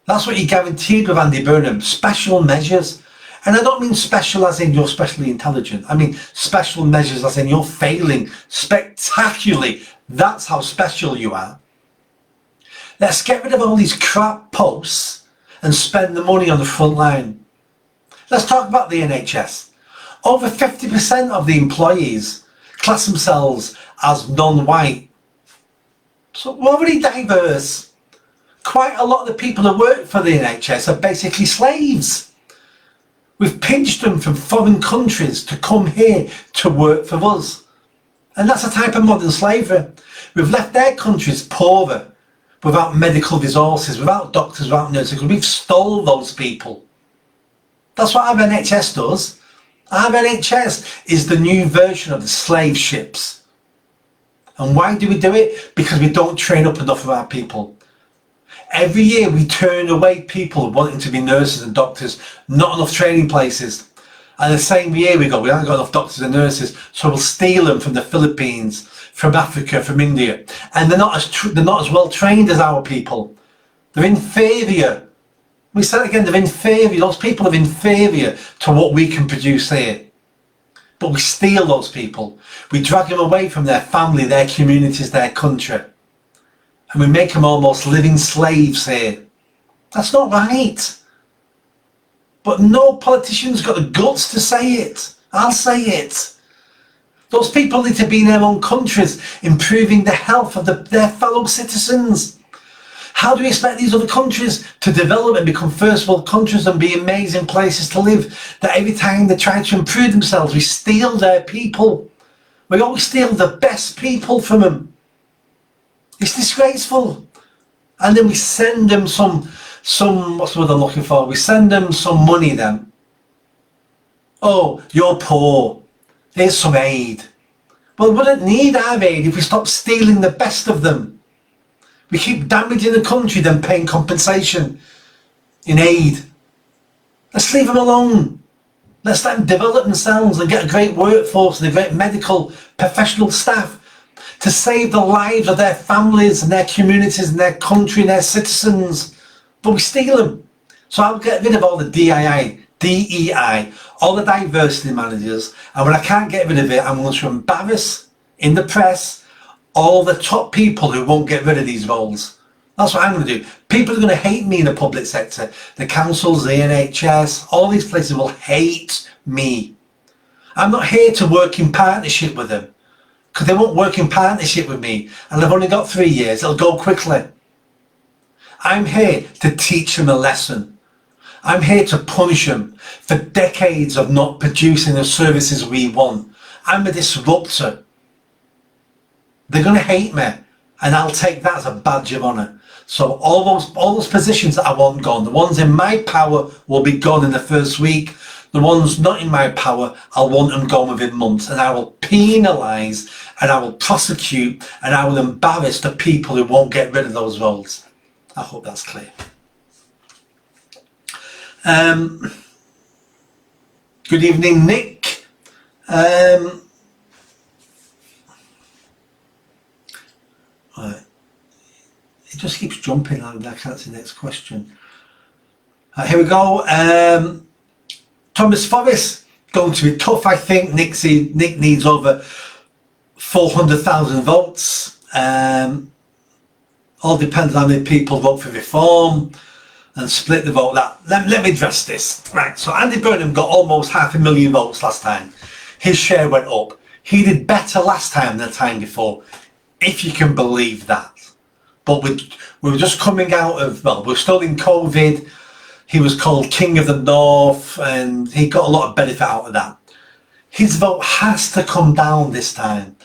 That's what you guaranteed with Andy Burnham, special measures. And I don't mean special as in you're specially intelligent. I mean special measures as in you're failing spectacularly. That's how special you are. Let's get rid of all these crap posts and spend the money on the front line. Let's talk about the NHS. Over 50% of the employees class themselves as non-white. So we're already diverse. Quite a lot of the people who work for the NHS are basically slaves. We've pinched them from foreign countries to come here to work for us. And that's a type of modern slavery. We've left their countries poorer, without medical resources, without doctors, without nurses. We've stole those people. That's what our NHS does. Our NHS is the new version of the slave ships. And why do we do it? Because we don't train up enough of our people. Every year we turn away people wanting to be nurses and doctors, not enough training places. And the same year we haven't got enough doctors and nurses, so we'll steal them from the Philippines, from Africa, from India. And they're not as well trained as our people. They're inferior. We said it again, they're inferior. Those people are inferior to what we can produce here. But we steal those people. We drag them away from their family, their communities, their country. And we make them almost living slaves here. That's not right. But no politician's got the guts to say it. I'll say it. Those people need to be in their own countries, improving the health of their fellow citizens. How do we expect these other countries to develop and become first world countries and be amazing places to live, that every time they try to improve themselves, we steal their people? We always steal the best people from them. It's disgraceful. And then we send them some what's the word I'm looking for? We send them some money then. Oh, you're poor. Here's some aid. Well, we wouldn't need our aid if we stop stealing the best of them. We keep damaging the country, then paying compensation in aid. Let's leave them alone. Let's let them develop themselves and get a great workforce and a great medical professional staff to save the lives of their families and their communities and their country and their citizens. But we steal them. So I'll get rid of all the DEI, all the diversity managers, and when I can't get rid of it, I'm going to embarrass in the press all the top people who won't get rid of these roles. That's what I'm going to do. People are going to hate me in the public sector. The councils, the NHS, all these places will hate me. I'm not here to work in partnership with them, because they won't work in partnership with me, and I've only got 3 years. It'll go quickly. I'm here to teach them a lesson. I'm here to punish them for decades of not producing the services we want. I'm a disruptor. They're going to hate me, and I'll take that as a badge of honour. So all those positions that I want gone, the ones in my power will be gone in the first week. The ones not in my power, I'll want them gone within months, and I will penalise and I will prosecute and I will embarrass the people who won't get rid of those roles. I hope that's clear. Good evening, Nick. Right. It just keeps jumping. I can't see the next question. Here we go. Thomas Forrest, going to be tough, I think. Nick needs over 400,000 votes. All depends on how many people vote for reform and split the vote. Let me address this. Right, so Andy Burnham got almost 500,000 votes last time. His share went up. He did better last time than the time before, if you can believe that. But we were just coming out of, well, we're still in COVID. He was called King of the North, and he got a lot of benefit out of that. His vote has to come down this time.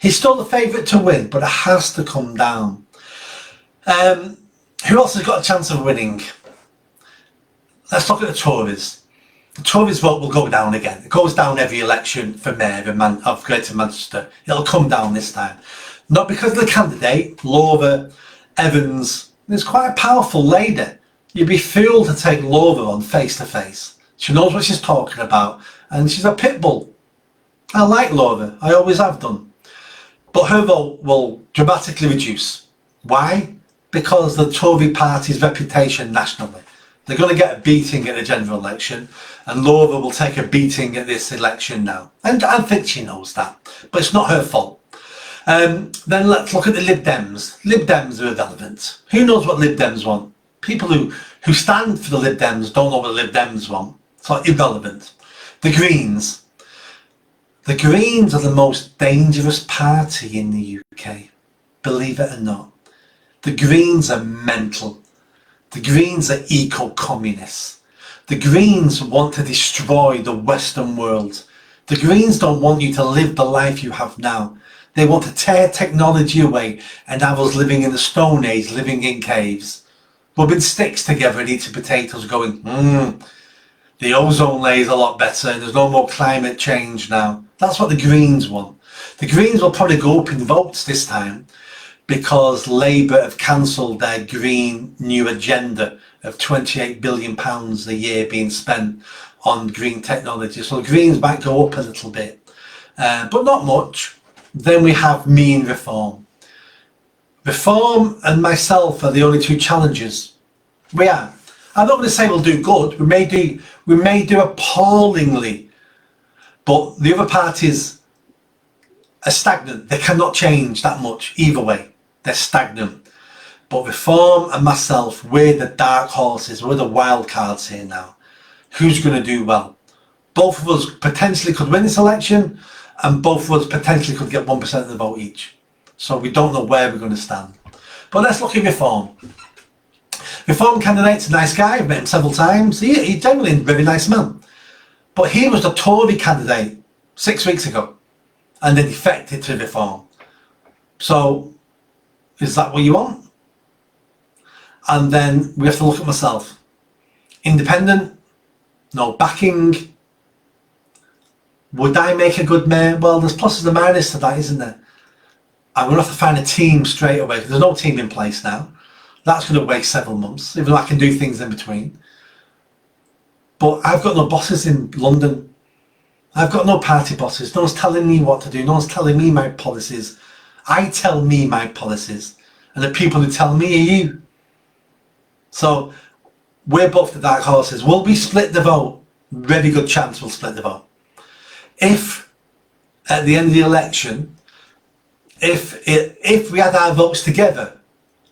He's still the favourite to win, but it has to come down. Who else has got a chance of winning? Let's look at the Tories. The Tories vote will go down again. It goes down every election for Mayor of Greater Manchester. It'll come down this time. Not because of the candidate, Laura Evans. Is quite a powerful lady. You'd be fooled to take Laura on face to face. She knows what she's talking about, and she's a pit bull. I like Laura, I always have done. But her vote will dramatically reduce. Why? Because the Tory party's reputation nationally. They're going to get a beating at the general election, and Laura will take a beating at this election now. And I think she knows that, but it's not her fault. Then let's look at the Lib Dems. Lib Dems are irrelevant. Who knows what Lib Dems want? People who stand for the Lib Dems don't know what the Lib Dems want. So irrelevant. The Greens. The Greens are the most dangerous party in the UK. Believe it or not. The Greens are mental. The Greens are eco-communists. The Greens want to destroy the Western world. The Greens don't want you to live the life you have now. They want to tear technology away and have us living in the Stone Age, living in caves, rubbing sticks together and eating potatoes going, the ozone layer is a lot better and there's no more climate change now. That's what the Greens want. The Greens will probably go up in votes this time because Labour have cancelled their green new agenda of £28 billion a year being spent on green technology. So the Greens might go up a little bit, but not much. Then we have me and Reform. Reform and myself are the only two challengers. We are. I'm not going to say we'll do good. We may do appallingly, but the other parties are stagnant. They cannot change that much either way. They're stagnant. But Reform and myself, we're the dark horses. We're the wild cards here now. Who's going to do well? Both of us potentially could win this election, and both of us potentially could get 1% of the vote each. So we don't know where we're going to stand. But let's look at Reform. Reform candidate's a nice guy. I've met him several times. He's generally a very nice man. But he was the Tory candidate 6 weeks ago and then defected to Reform. So Is that what you want? And then we have to look at myself. Independent, no backing. Would I make a good mayor? Well, there's pluses and minuses to that, isn't there? I'm going to have to find a team straight away, because there's no team in place now. That's going to waste several months, even though I can do things in between. But I've got no bosses in London. I've got no party bosses. No one's telling me what to do. No one's telling me my policies. I tell me my policies. And the people who tell me are you. So we're both the dark horses. Will we split the vote? Very good chance we'll split the vote. If at the end of the election, if we had our votes together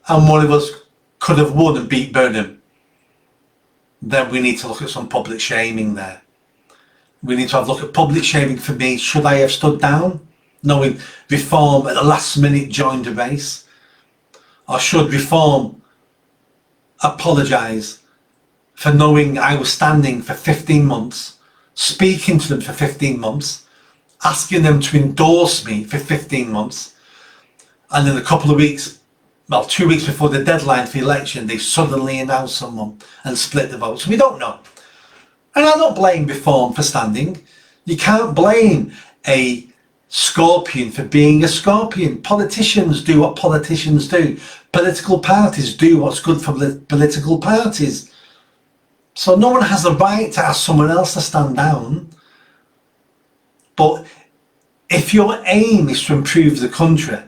and one of us could have won and beat Burnham, then we need to look at some public shaming there. We need to have a look at public shaming for me. Should I have stood down, knowing Reform at the last minute joined the race? Or should Reform apologise for knowing I was standing for 15 months, speaking to them for 15 months, asking them to endorse me for 15 months, and in a couple of weeks, well, 2 weeks before the deadline for the election, they suddenly announced someone and split the vote. So we don't know. And I don't blame Reform for standing. You can't blame a scorpion for being a scorpion. Politicians do what politicians do. Political parties do what's good for political parties. So no one has the right to ask someone else to stand down. But if your aim is to improve the country,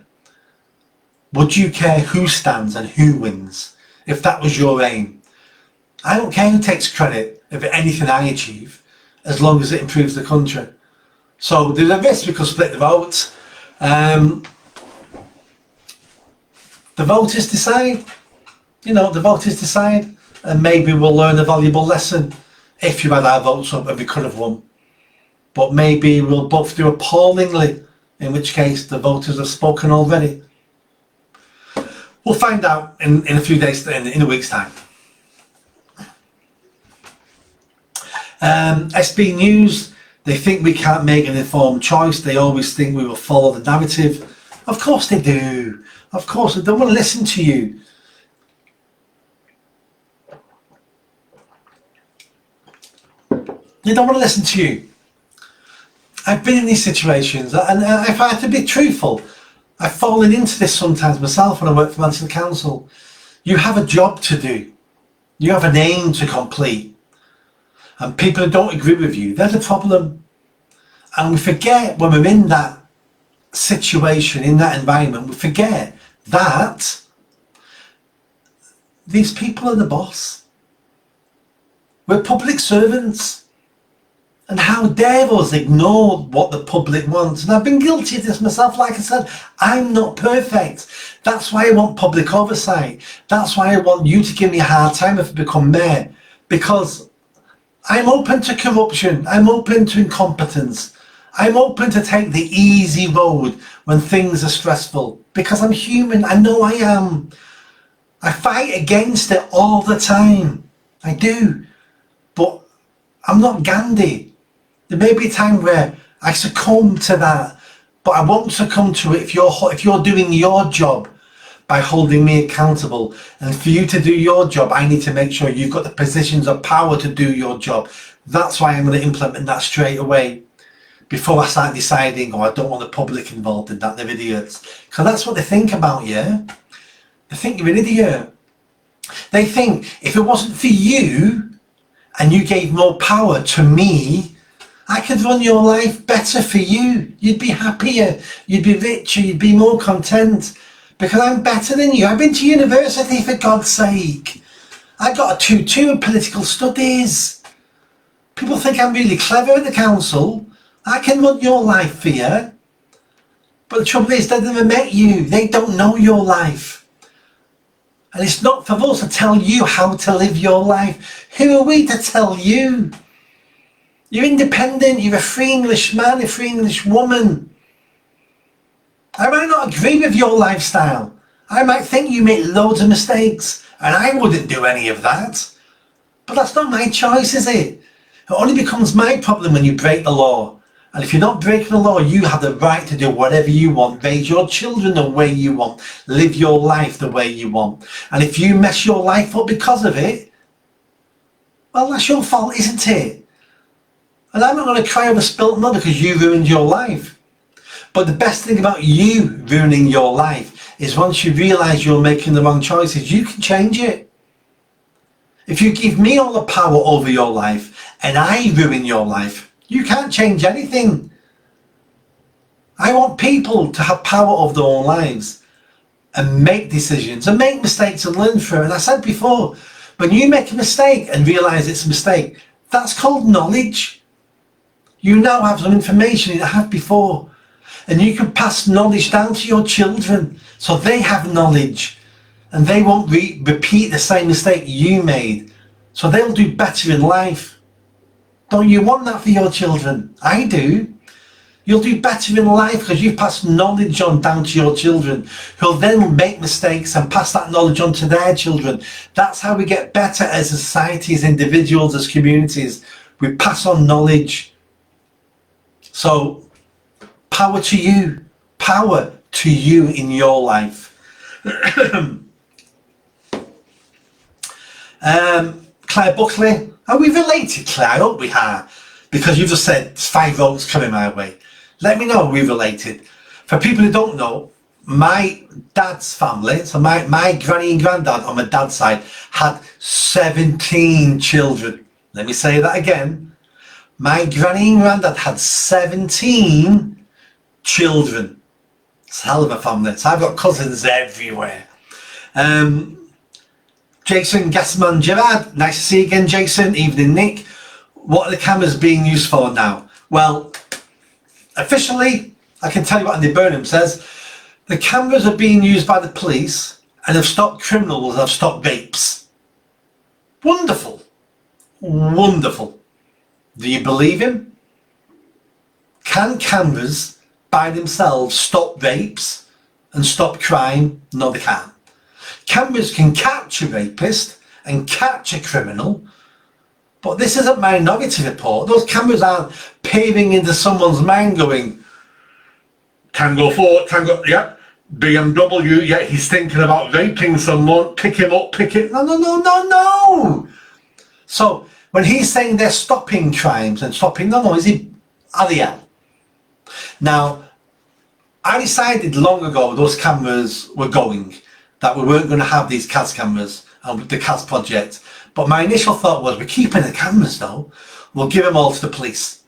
would you care who stands and who wins if that was your aim? I don't care who takes credit of anything I achieve, as long as it improves the country. So there's a risk we could split the vote. The voters decide. You know, the voters decide, and maybe we'll learn a valuable lesson if you had our votes up and we could have won. But maybe we'll both do appallingly, in which case the voters have spoken already. We'll find out in a few days, in a week's time. SB News, they think we can't make an informed choice. They always think we will follow the narrative. Of course they do. Of course, they don't want to listen to you. They don't want to listen to you. I've been in these situations, and if I have to be truthful, I've fallen into this sometimes myself when I work for Manchester Council. You have a job to do. You have an aim to complete. And people who don't agree with you, they're the problem. And we forget when we're in that situation, in that environment, we forget that these people are the boss. We're public servants. And how dare us ignore what the public wants? And I've been guilty of this myself. Like I said, I'm not perfect. That's why I want public oversight. That's why I want you to give me a hard time if I become mayor. Because I'm open to corruption. I'm open to incompetence. I'm open to take the easy road when things are stressful. Because I'm human. I know I am. I fight against it all the time. I do. But I'm not Gandhi. There may be a time where I succumb to that, but I won't succumb to it if you're doing your job by holding me accountable. And for you to do your job, I need to make sure you've got the positions of power to do your job. That's why I'm going to implement that straight away before I start deciding, oh, I don't want the public involved in that, they're idiots. Because that's what they think about you. They think you're an idiot. They think if it wasn't for you and you gave more power to me, I could run your life better for you. You'd be happier, you'd be richer, you'd be more content. Because I'm better than you. I've been to university, for God's sake. I got a 2-2 in political studies. People think I'm really clever at the council. I can run your life for you. But the trouble is, they've never met you. They don't know your life. And it's not for us to tell you how to live your life. Who are we to tell you? You're independent, you're a free English man, a free English woman. I might not agree with your lifestyle. I might think you make loads of mistakes, and I wouldn't do any of that. But that's not my choice, is it? It only becomes my problem when you break the law. And if you're not breaking the law, you have the right to do whatever you want, raise your children the way you want, live your life the way you want. And if you mess your life up because of it, well, that's your fault, isn't it? And I'm not going to cry over spilt milk because you ruined your life. But the best thing about you ruining your life is once you realise you're making the wrong choices, you can change it. If you give me all the power over your life and I ruin your life, you can't change anything. I want people to have power over their own lives and make decisions and make mistakes and learn from it. And I said before, when you make a mistake and realise it's a mistake, that's called knowledge. You now have some information you didn't have before. And you can pass knowledge down to your children so they have knowledge and they won't repeat the same mistake you made. So they'll do better in life. Don't you want that for your children? I do. You'll do better in life because you've passed knowledge on down to your children, who'll then make mistakes and pass that knowledge on to their children. That's how we get better as a society, as individuals, as communities. We pass on knowledge. So, power to you. Power to you in your life. Claire Buckley. Are we related, Claire? I hope we are. Because you've just said, 5 votes coming my way. Let me know we're related. For people who don't know, my dad's family, so my granny and granddad on my dad's side, had 17 children. Let me say that again. My granny and granddad had 17 children. It's a hell of a family. So I've got cousins everywhere. Jason Gassman Gerard, nice to see you again, Jason. Evening, Nick. What are the cameras being used for now? Well, officially, I can tell you what Andy Burnham says. The cameras are being used by the police and have stopped criminals and have stopped rapes. Wonderful. Wonderful. Do you believe him? Can cameras by themselves stop rapes and stop crime? No, they can't. Cameras can catch a rapist and catch a criminal, but this isn't Minority Report. Those cameras aren't peering into someone's mind going, Tango 4, Tango, yeah, BMW, yeah, he's thinking about raping someone, pick him up, pick it. No. So when he's saying they're stopping crimes and stopping, is he Ariel? Now, I decided long ago those cameras were going, that we weren't going to have these CAS cameras and the CAS project. But my initial thought was, we're keeping the cameras though, we'll give them all to the police.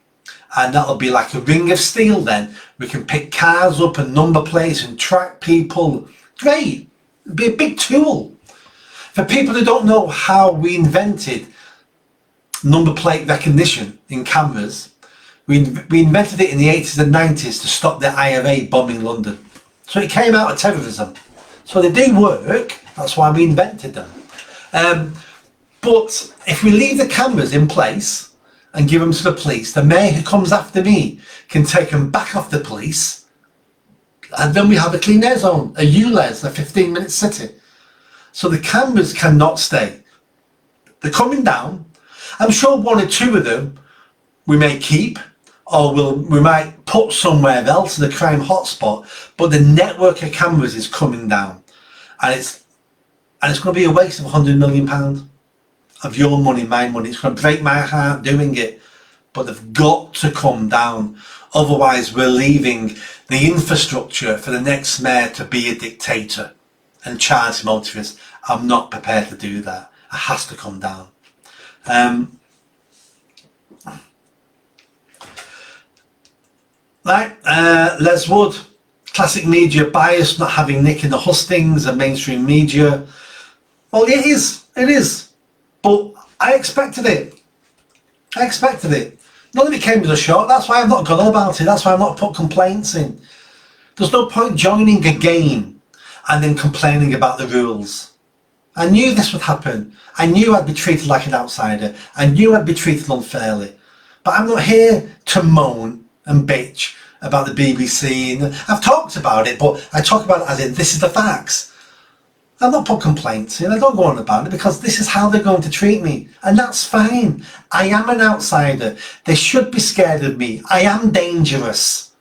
And that'll be like a ring of steel then. We can pick cars up and number plates and track people. Great, it'll be a big tool. For people who don't know how we invented number plate recognition in cameras, we invented it in the 80s and 90s to stop the IRA bombing London. So it came out of terrorism. So they do work, that's why we invented them. But if we leave the cameras in place and give them to the police, the mayor who comes after me can take them back off the police, and then we have a clean air zone, a ULEZ, a 15-minute city. So the cameras cannot stay. They're coming down. I'm sure 1 or 2 of them we may keep, or we might put somewhere else in the crime hotspot, but the network of cameras is coming down, and it's going to be a waste of £100 million of your money, my money. It's going to break my heart doing it, but they've got to come down. Otherwise, we're leaving the infrastructure for the next mayor to be a dictator and charge motorists. I'm not prepared to do that. It has to come down. Right, Les Wood, classic media bias, not having Nick in the hustings and mainstream media. Well, it is. But I expected it. None of it came as a shock. That's why I've not gone on about it. That's why I've not put complaints in. There's no point joining a game and then complaining about the rules. I knew this would happen. I knew I'd be treated like an outsider. I knew I'd be treated unfairly. But I'm not here to moan and bitch about the BBC. And I've talked about it, but I talk about it as in, this is the facts. I'll not put complaints in, I don't go on about it, because this is how they're going to treat me, and that's fine. I am an outsider. They should be scared of me. I am dangerous.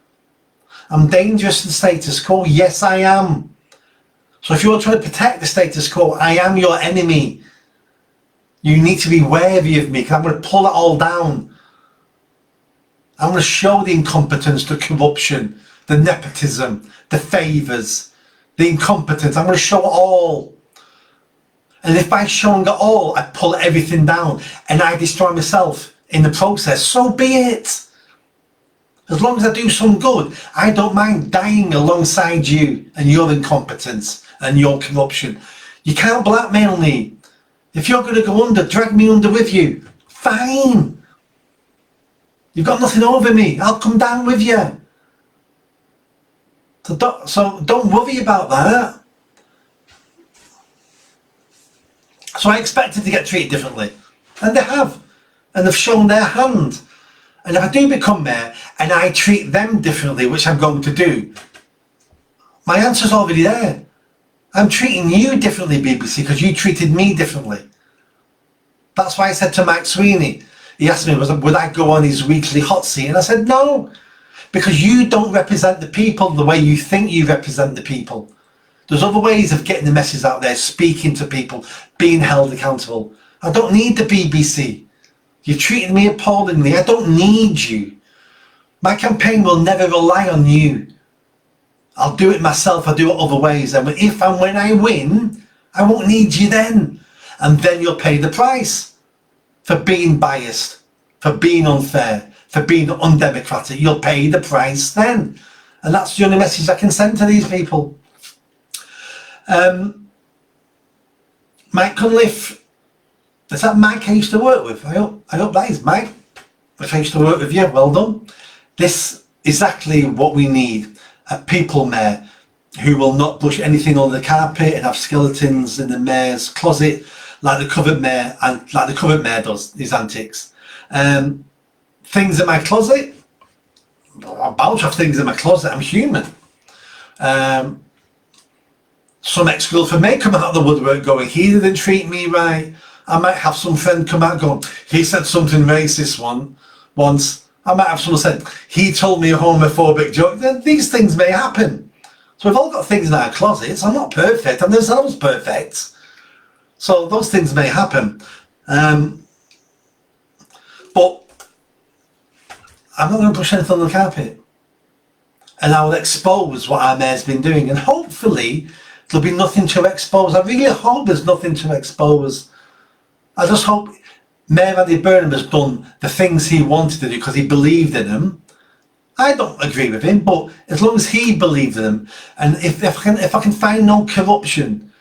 I'm dangerous to the status quo. Yes, I am. So if you're trying to protect the status quo, I am your enemy. You need to be wary of me, because I'm going to pull it all down. I'm going to show the incompetence, the corruption, the nepotism, the favours, the incompetence. I'm going to show it all. And if by showing it all, I pull everything down and I destroy myself in the process, so be it. As long as I do some good, I don't mind dying alongside you and your incompetence and your corruption. You can't blackmail me. If you're going to go under, drag me under with you. Fine. You've got nothing over me. I'll come down with you. So don't worry about that. So I expected to get treated differently. And they have. And they've shown their hand. And if I do become mayor and I treat them differently, which I'm going to do, my answer's already there. I'm treating you differently, BBC, because you treated me differently. That's why I said to Mike Sweeney, he asked me, would I go on his weekly hot seat? And I said, no. Because you don't represent the people the way you think you represent the people. There's other ways of getting the message out there, speaking to people, being held accountable. I don't need the BBC. You've treated me appallingly. I don't need you. My campaign will never rely on you. I'll do it myself. I'll do it other ways. And if and when I win, I won't need you then. And then you'll pay the price for being biased, for being unfair, for being undemocratic. You'll pay the price then. And that's the only message I can send to these people. Mike Cunliffe, is that Mike I used to work with? I hope that is Mike. If I used to work with you, well done. This is exactly what we need. A people mayor who will not push anything under the carpet and have skeletons in the mayor's closet like the current mayor, and like the current mayor does, his antics. Things in my closet, I bounce off things in my closet. I'm human. Some ex-girlfriend may come out of the woodwork going, he didn't treat me right. I might have some friend come out going, he said something racist once. I might have someone said, he told me a homophobic joke. Then these things may happen. So we've all got things in our closets. I'm not perfect. I'm themselves perfect. So those things may happen. But I'm not going to push anything on the carpet. And I will expose what our mayor's been doing. And hopefully there'll be nothing to expose. I really hope there's nothing to expose. I just hope Mayor Andy Burnham has done the things he wanted to do because he believed in them. I don't agree with him, but as long as he believed in them, and if I can find no corruption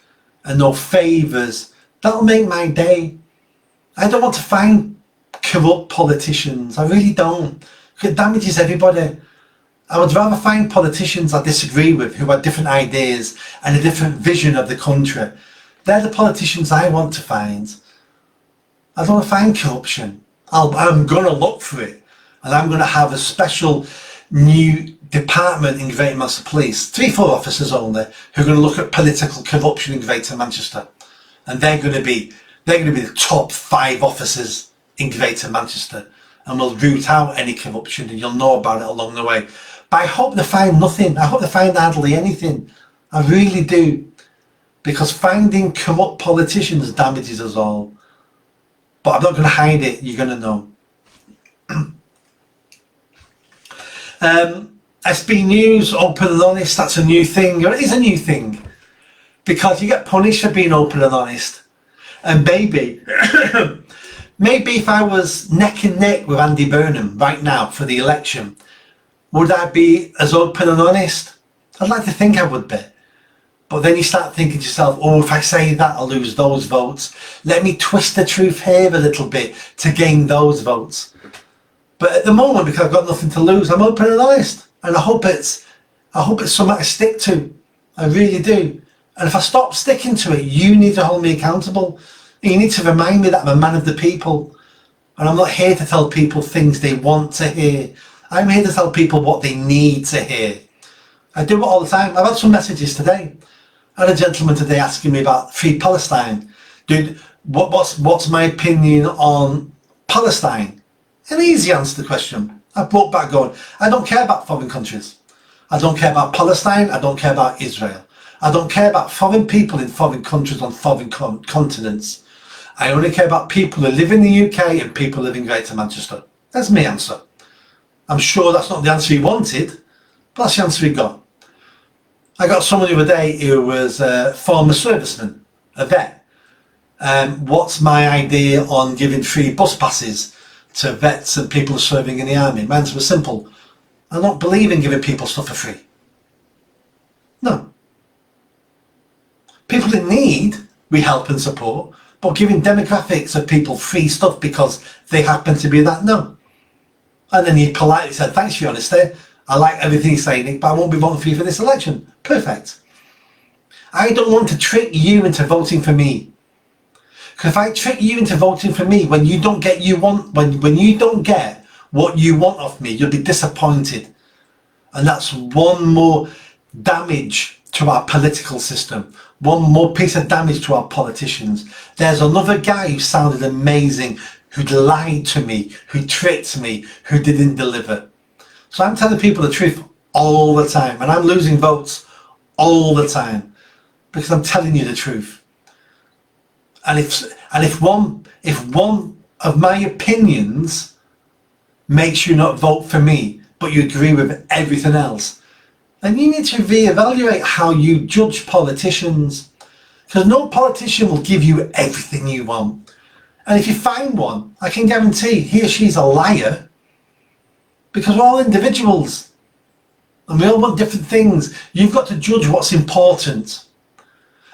and no favours, that'll make my day. I don't want to find corrupt politicians. I really don't. It damages everybody. I would rather find politicians I disagree with who have different ideas and a different vision of the country. They're the politicians I want to find. I don't want to find corruption. I'm going to look for it. And I'm going to have a special new department in Greater Manchester Police, 3-4 officers only, who are going to look at political corruption in Greater Manchester. And they're going to be the top 5 officers in Greater Manchester. And we'll root out any corruption and you'll know about it along the way. But I hope they find nothing. I hope they find hardly anything. I really do. Because finding corrupt politicians damages us all. But I'm not going to hide it. You're going to know. SB News, open and honest, that's a new thing. It is a new thing. Because you get punished for being open and honest. And maybe, maybe if I was neck and neck with Andy Burnham right now for the election, would I be as open and honest? I'd like to think I would be. But then you start thinking to yourself, oh, if I say that, I'll lose those votes. Let me twist the truth here a little bit to gain those votes. But at the moment, because I've got nothing to lose, I'm open and honest. And I hope it's something I stick to. I really do. And if I stop sticking to it, you need to hold me accountable. You need to remind me that I'm a man of the people. And I'm not here to tell people things they want to hear. I'm here to tell people what they need to hear. I do it all the time. I've had some messages today. I had a gentleman today asking me about Free Palestine. Dude, what's my opinion on Palestine? An easy answer to the question. I brought back going, I don't care about foreign countries. I don't care about Palestine. I don't care about Israel. I don't care about foreign people in foreign countries on foreign continents. I only care about people who live in the UK and people who live in Greater Manchester. That's my answer. I'm sure that's not the answer he wanted, but that's the answer he got. I got someone the other day who was a former serviceman, a vet. What's my idea on giving free bus passes to vets and people serving in the army? My answer was simple. I don't believe in giving people stuff for free. No. People in need, we help and support, but giving demographics of people free stuff because they happen to be that, no. And then he politely said, thanks for your honesty. I like everything you're saying, Nick, but I won't be voting for you for this election. Perfect. I don't want to trick you into voting for me. Because if I trick you into voting for me when you don't get when you don't get what you want off me, you'll be disappointed. And that's one more damage to our political system. One more piece of damage to our politicians. There's another guy who sounded amazing, who lied to me, who tricked me, who didn't deliver. So I'm telling people the truth all the time, and I'm losing votes all the time because I'm telling you the truth. And if one of my opinions makes you not vote for me, but you agree with everything else, then you need to reevaluate how you judge politicians, because no politician will give you everything you want. And if you find one, I can guarantee he or she's a liar, because we're all individuals and we all want different things. You've got to judge what's important.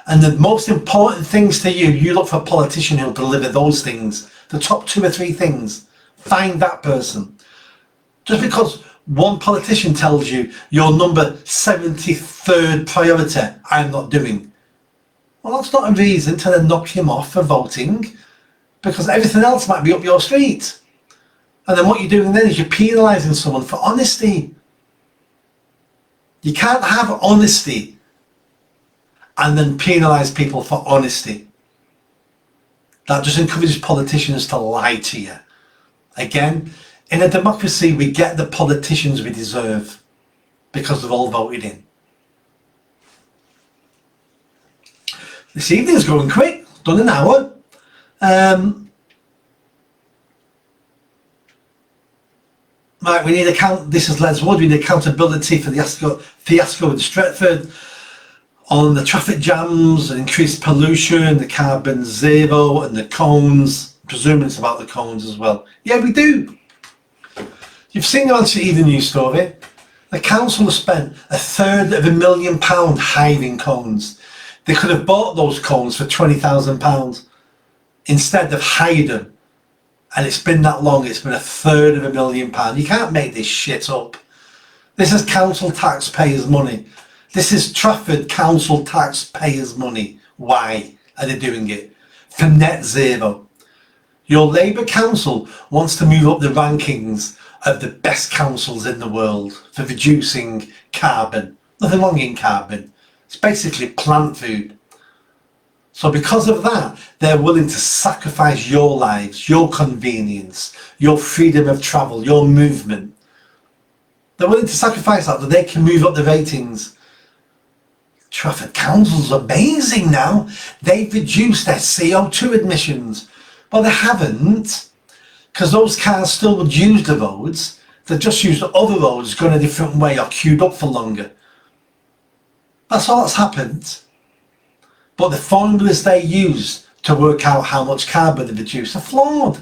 And the most important things to you, you look for a politician who'll deliver those things. The top 2 or 3 things. Find that person. Just because one politician tells you your number 73rd priority, I'm not doing. Well, that's not a reason to then knock him off for voting, because everything else might be up your street. And then what you're doing then is you're penalising someone for honesty. You can't have honesty and then penalise people for honesty. That just encourages politicians to lie to you. Again, in a democracy, we get the politicians we deserve because they've all voted in. This evening's going quick, done an hour. Right, we need this is Les Wood, we need accountability for the fiasco with Stretford, on the traffic jams and increased pollution, the carbon zero and the cones. Presuming it's about the cones as well. Yeah, we do. You've seen the Manchester Evening News story. The council has spent £250,000 hiding cones. They could have bought those cones for £20,000 instead of hide them. And it's been that long, it's been £250,000. You can't make this shit up. This is council taxpayers' money. This is Trafford council taxpayers' money. Why are they doing it? For net zero. Your Labour council wants to move up the rankings of the best councils in the world for reducing carbon. Nothing wrong in carbon. It's basically plant food. So because of that, they're willing to sacrifice your lives, your convenience, your freedom of travel, your movement. They're willing to sacrifice that so they can move up the ratings. Trafford Council's amazing now. They've reduced their CO2 emissions. Well, they haven't, because those cars still would use the roads. They just used other roads going a different way or queued up for longer. That's all that's happened. But the formulas they use to work out how much carbon they reduce are flawed.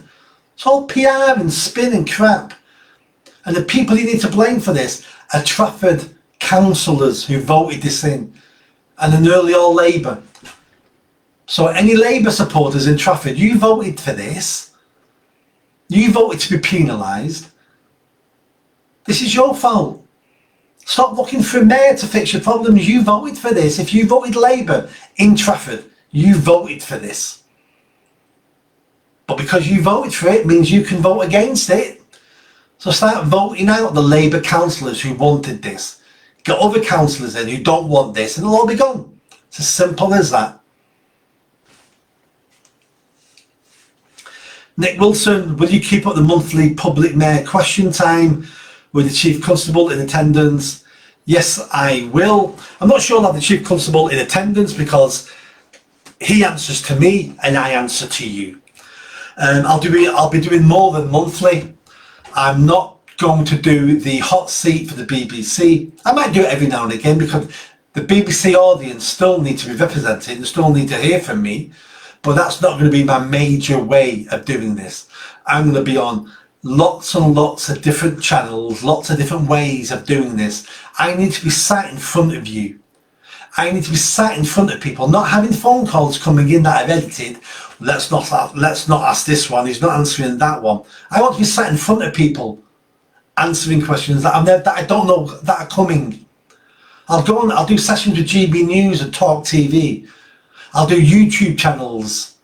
It's all PR and spin and crap. And the people you need to blame for this are Trafford councillors who voted this in, and then nearly all Labour. So any Labour supporters in Trafford, you voted for this. You voted to be penalised. This is your fault. Stop looking for a mayor to fix your problems. You voted for this. If you voted Labour in Trafford, you voted for this. But because you voted for it means you can vote against it. So start voting out the Labour councillors who wanted this. Get other councillors in who don't want this and it'll all be gone. It's as simple as that. Nick Wilson, will you keep up the monthly public mayor question time with the Chief Constable in attendance? Yes, I will. I'm not sure I'll have the Chief Constable in attendance because he answers to me and I answer to you. I'll be doing more than monthly. I'm not going to do the hot seat for the BBC. I might do it every now and again because the BBC audience still need to be represented and still need to hear from me, but that's not going to be my major way of doing this. I'm going to be on lots and lots of different channels, lots of different ways of doing this. I need to be sat in front of you. I need to be sat in front of people, not having phone calls coming in that I've edited. Let's not ask this one, he's not answering that one. I want to be sat in front of people answering questions that I don't know that are coming. I'll do sessions with GB News and Talk TV. I'll do YouTube channels.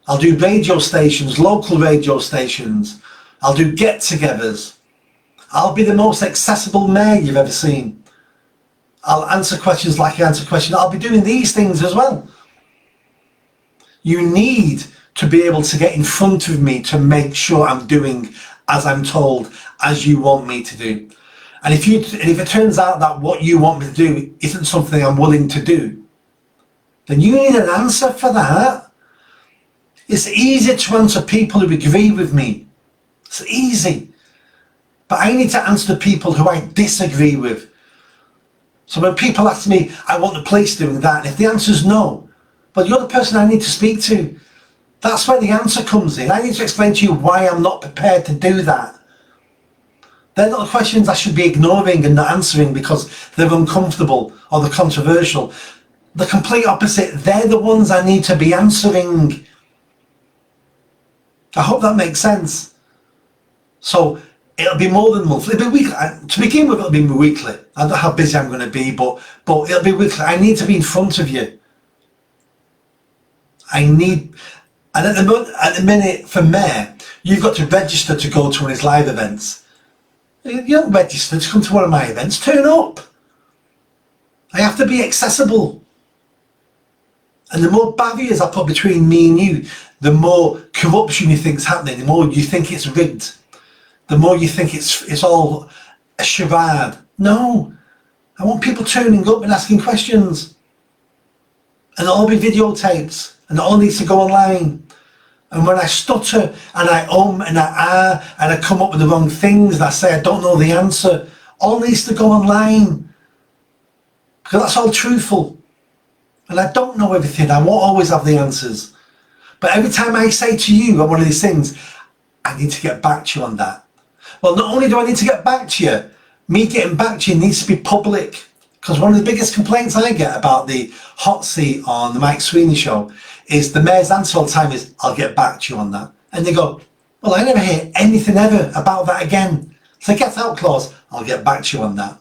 I'll do radio stations, local radio stations. I'll do get-togethers. I'll be the most accessible mayor you've ever seen. I'll answer questions like I answer questions. I'll be doing these things as well. You need to be able to get in front of me to make sure I'm doing as I'm told, as you want me to do. And if it turns out that what you want me to do isn't something I'm willing to do, then you need an answer for that. It's easy to answer people who agree with me. It's easy. But I need to answer the people who I disagree with. So when people ask me, I want the police doing that, and if the answer is no, well, you're the person I need to speak to. That's where the answer comes in. I need to explain to you why I'm not prepared to do that. They're not the questions I should be ignoring and not answering because they're uncomfortable or they're controversial. The complete opposite. They're the ones I need to be answering. I hope that makes sense. So it'll be more than monthly. It'll be weekly. To begin with, it'll be weekly. I don't know how busy I'm going to be, but it'll be weekly. I need to be in front of you. And at the minute, for mayor, you've got to register to go to one of his live events. You don't register to come to one of my events. Turn up. I have to be accessible. And the more barriers I put between me and you, the more corruption you think is happening, the more you think it's rigged, the more you think it's all a charade. No, I want people turning up and asking questions. And it'll all be videotapes, and it all needs to go online. And when I stutter and I and I and I come up with the wrong things and I say I don't know the answer, all needs to go online. Because that's all truthful. And I don't know everything. I won't always have the answers. But every time I say to you on one of these things, I need to get back to you on that. Well, not only do I need to get back to you, me getting back to you needs to be public. Because one of the biggest complaints I get about the hot seat on the Mike Sweeney show is the mayor's answer all the time is, I'll get back to you on that. And they go, well, I never hear anything ever about that again. So get out clause, I'll get back to you on that.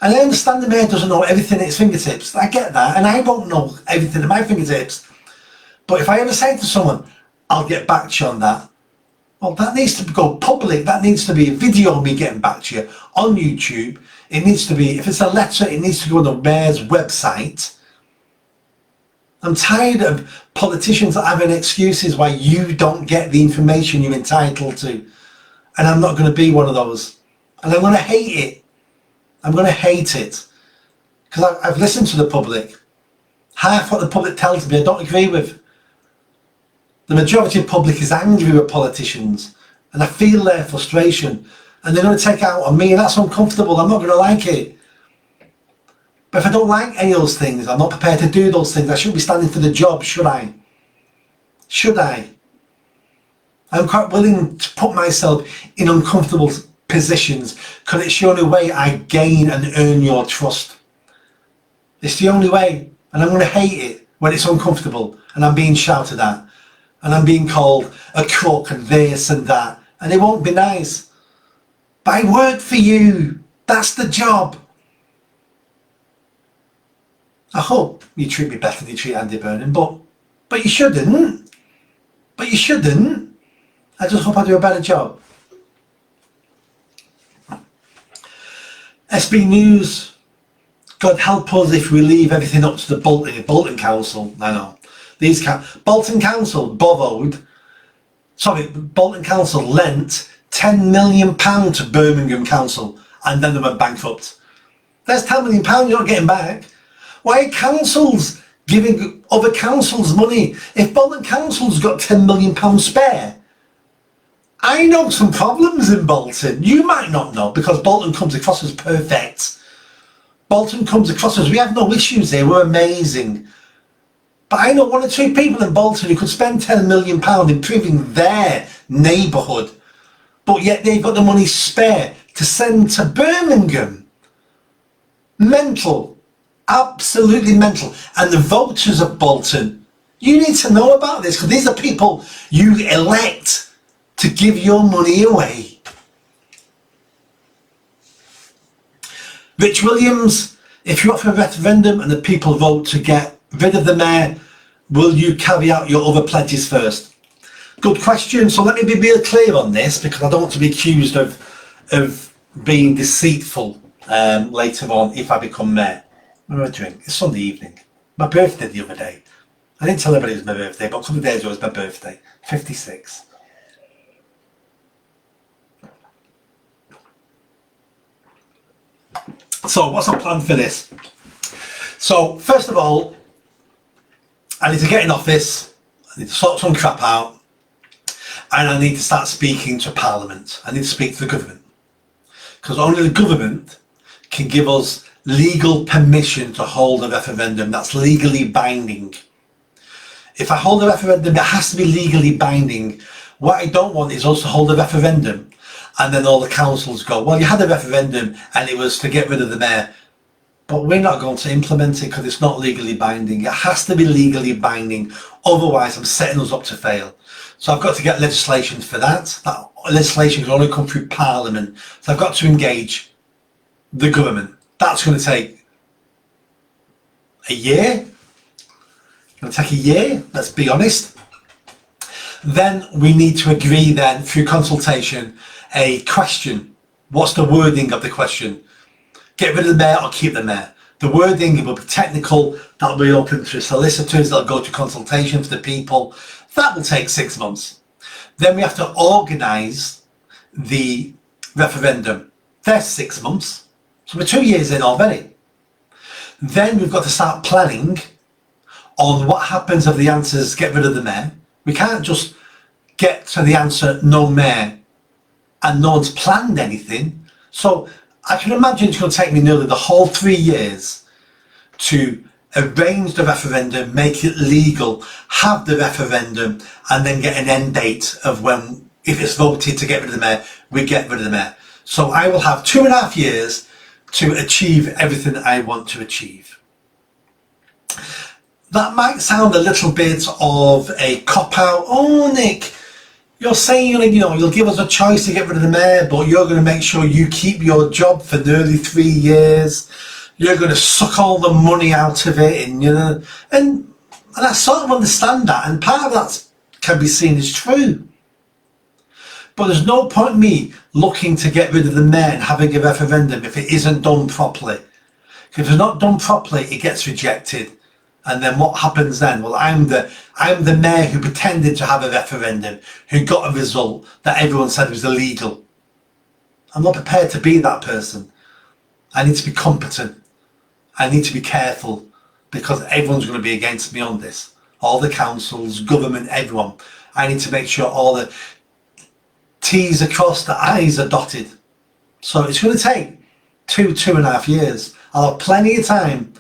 And I understand the mayor doesn't know everything at his fingertips. I get that, and I won't know everything at my fingertips. But if I ever say to someone, I'll get back to you on that, well, that needs to go public. That needs to be a video of me getting back to you on YouTube. It needs to be, if it's a letter, it needs to go on the mayor's website. I'm tired of politicians having excuses why you don't get the information you're entitled to. And I'm not going to be one of those. And I'm going to hate it. I'm going to hate it. Because I've listened to the public. Half what the public tells me I don't agree with. The majority of the public is angry with politicians. And I feel their frustration. And they're going to take it out on me, and that's uncomfortable. I'm not going to like it. But if I don't like any of those things, I'm not prepared to do those things. I shouldn't be standing for the job, should I? Should I? I'm quite willing to put myself in uncomfortable positions because it's the only way I gain and earn your trust. It's the only way, and I'm going to hate it when it's uncomfortable and I'm being shouted at and I'm being called a crook and this and that, and it won't be nice. But I work for you. That's the job. I hope you treat me better than you treat Andy Burnham, but you shouldn't. But you shouldn't. I just hope I do a better job. SB News, God help us if we leave everything up to the Bolton Council. I know. Bolton Council Bolton Council lent £10 million to Birmingham Council and then they went bankrupt. There's £10 million you're not getting back. Why are councils giving other councils money? If Bolton Council's got £10 million spare, I know some problems in Bolton. You might not know because Bolton comes across as perfect. Bolton comes across as we have no issues here, we're amazing. But I know one or two people in Bolton who could spend £10 million improving their neighbourhood, but yet they've got the money spare to send to Birmingham. Mental. Absolutely mental. And the voters of Bolton, you need to know about this because these are people you elect to give your money away. Rich Williams, if you offer a referendum and the people vote to get rid of the mayor, will you carry out your other pledges first? Good question. So let me be real clear on this because I don't want to be accused of being deceitful later on if I become mayor. I'm going to drink. It's Sunday evening. My birthday the other day. I didn't tell everybody it was my birthday, but a couple of days ago it was my birthday. 56. So what's our plan for this? So first of all, I need to get in office, I need to sort some crap out, and I need to start speaking to Parliament. I need to speak to the government. Because only the government can give us legal permission to hold a referendum that's legally binding. If I hold a referendum, it has to be legally binding. What I don't want is us to hold a referendum and then all the councils go, well, you had a referendum and it was to get rid of the mayor, but we're not going to implement it because it's not legally binding. It has to be legally binding, otherwise I'm setting us up to fail. So I've got to get legislation for that. That legislation can only come through Parliament. So I've got to engage the government. That's going to take a year. It's going to take a year, let's be honest. Then we need to agree then through consultation a question. What's the wording of the question? Get rid of the mayor or keep the mayor? The wording will be technical, that'll be open to solicitors, that'll go to consultation for the people. That will take 6 months. Then we have to organise the referendum. There's 6 months. So we're 2 years in already. Then we've got to start planning on what happens if the answer is get rid of the mayor. We can't just get to the answer no mayor and no one's planned anything. So I can imagine it's going to take me nearly the whole 3 years to arrange the referendum, make it legal, have the referendum, and then get an end date of when, if it's voted to get rid of the mayor, we get rid of the mayor. So I will have 2.5 years to achieve everything I want to achieve. That might sound a little bit of a cop-out. Oh, Nick, you're saying you'll give us a choice to get rid of the mayor, but you're going to make sure you keep your job for nearly 3 years. You're going to suck all the money out of it, and I sort of understand that, and part of that can be seen as true. But there's no point me looking to get rid of the mayor and having a referendum if it isn't done properly. If it's not done properly, it gets rejected. And then what happens then? Well, I'm the mayor who pretended to have a referendum, who got a result that everyone said was illegal. I'm not prepared to be that person. I need to be competent. I need to be careful because everyone's going to be against me on this. All the councils, government, everyone. I need to make sure all the T's are crossed, the I's are dotted. So it's going to take 2.5 years. I'll have plenty of time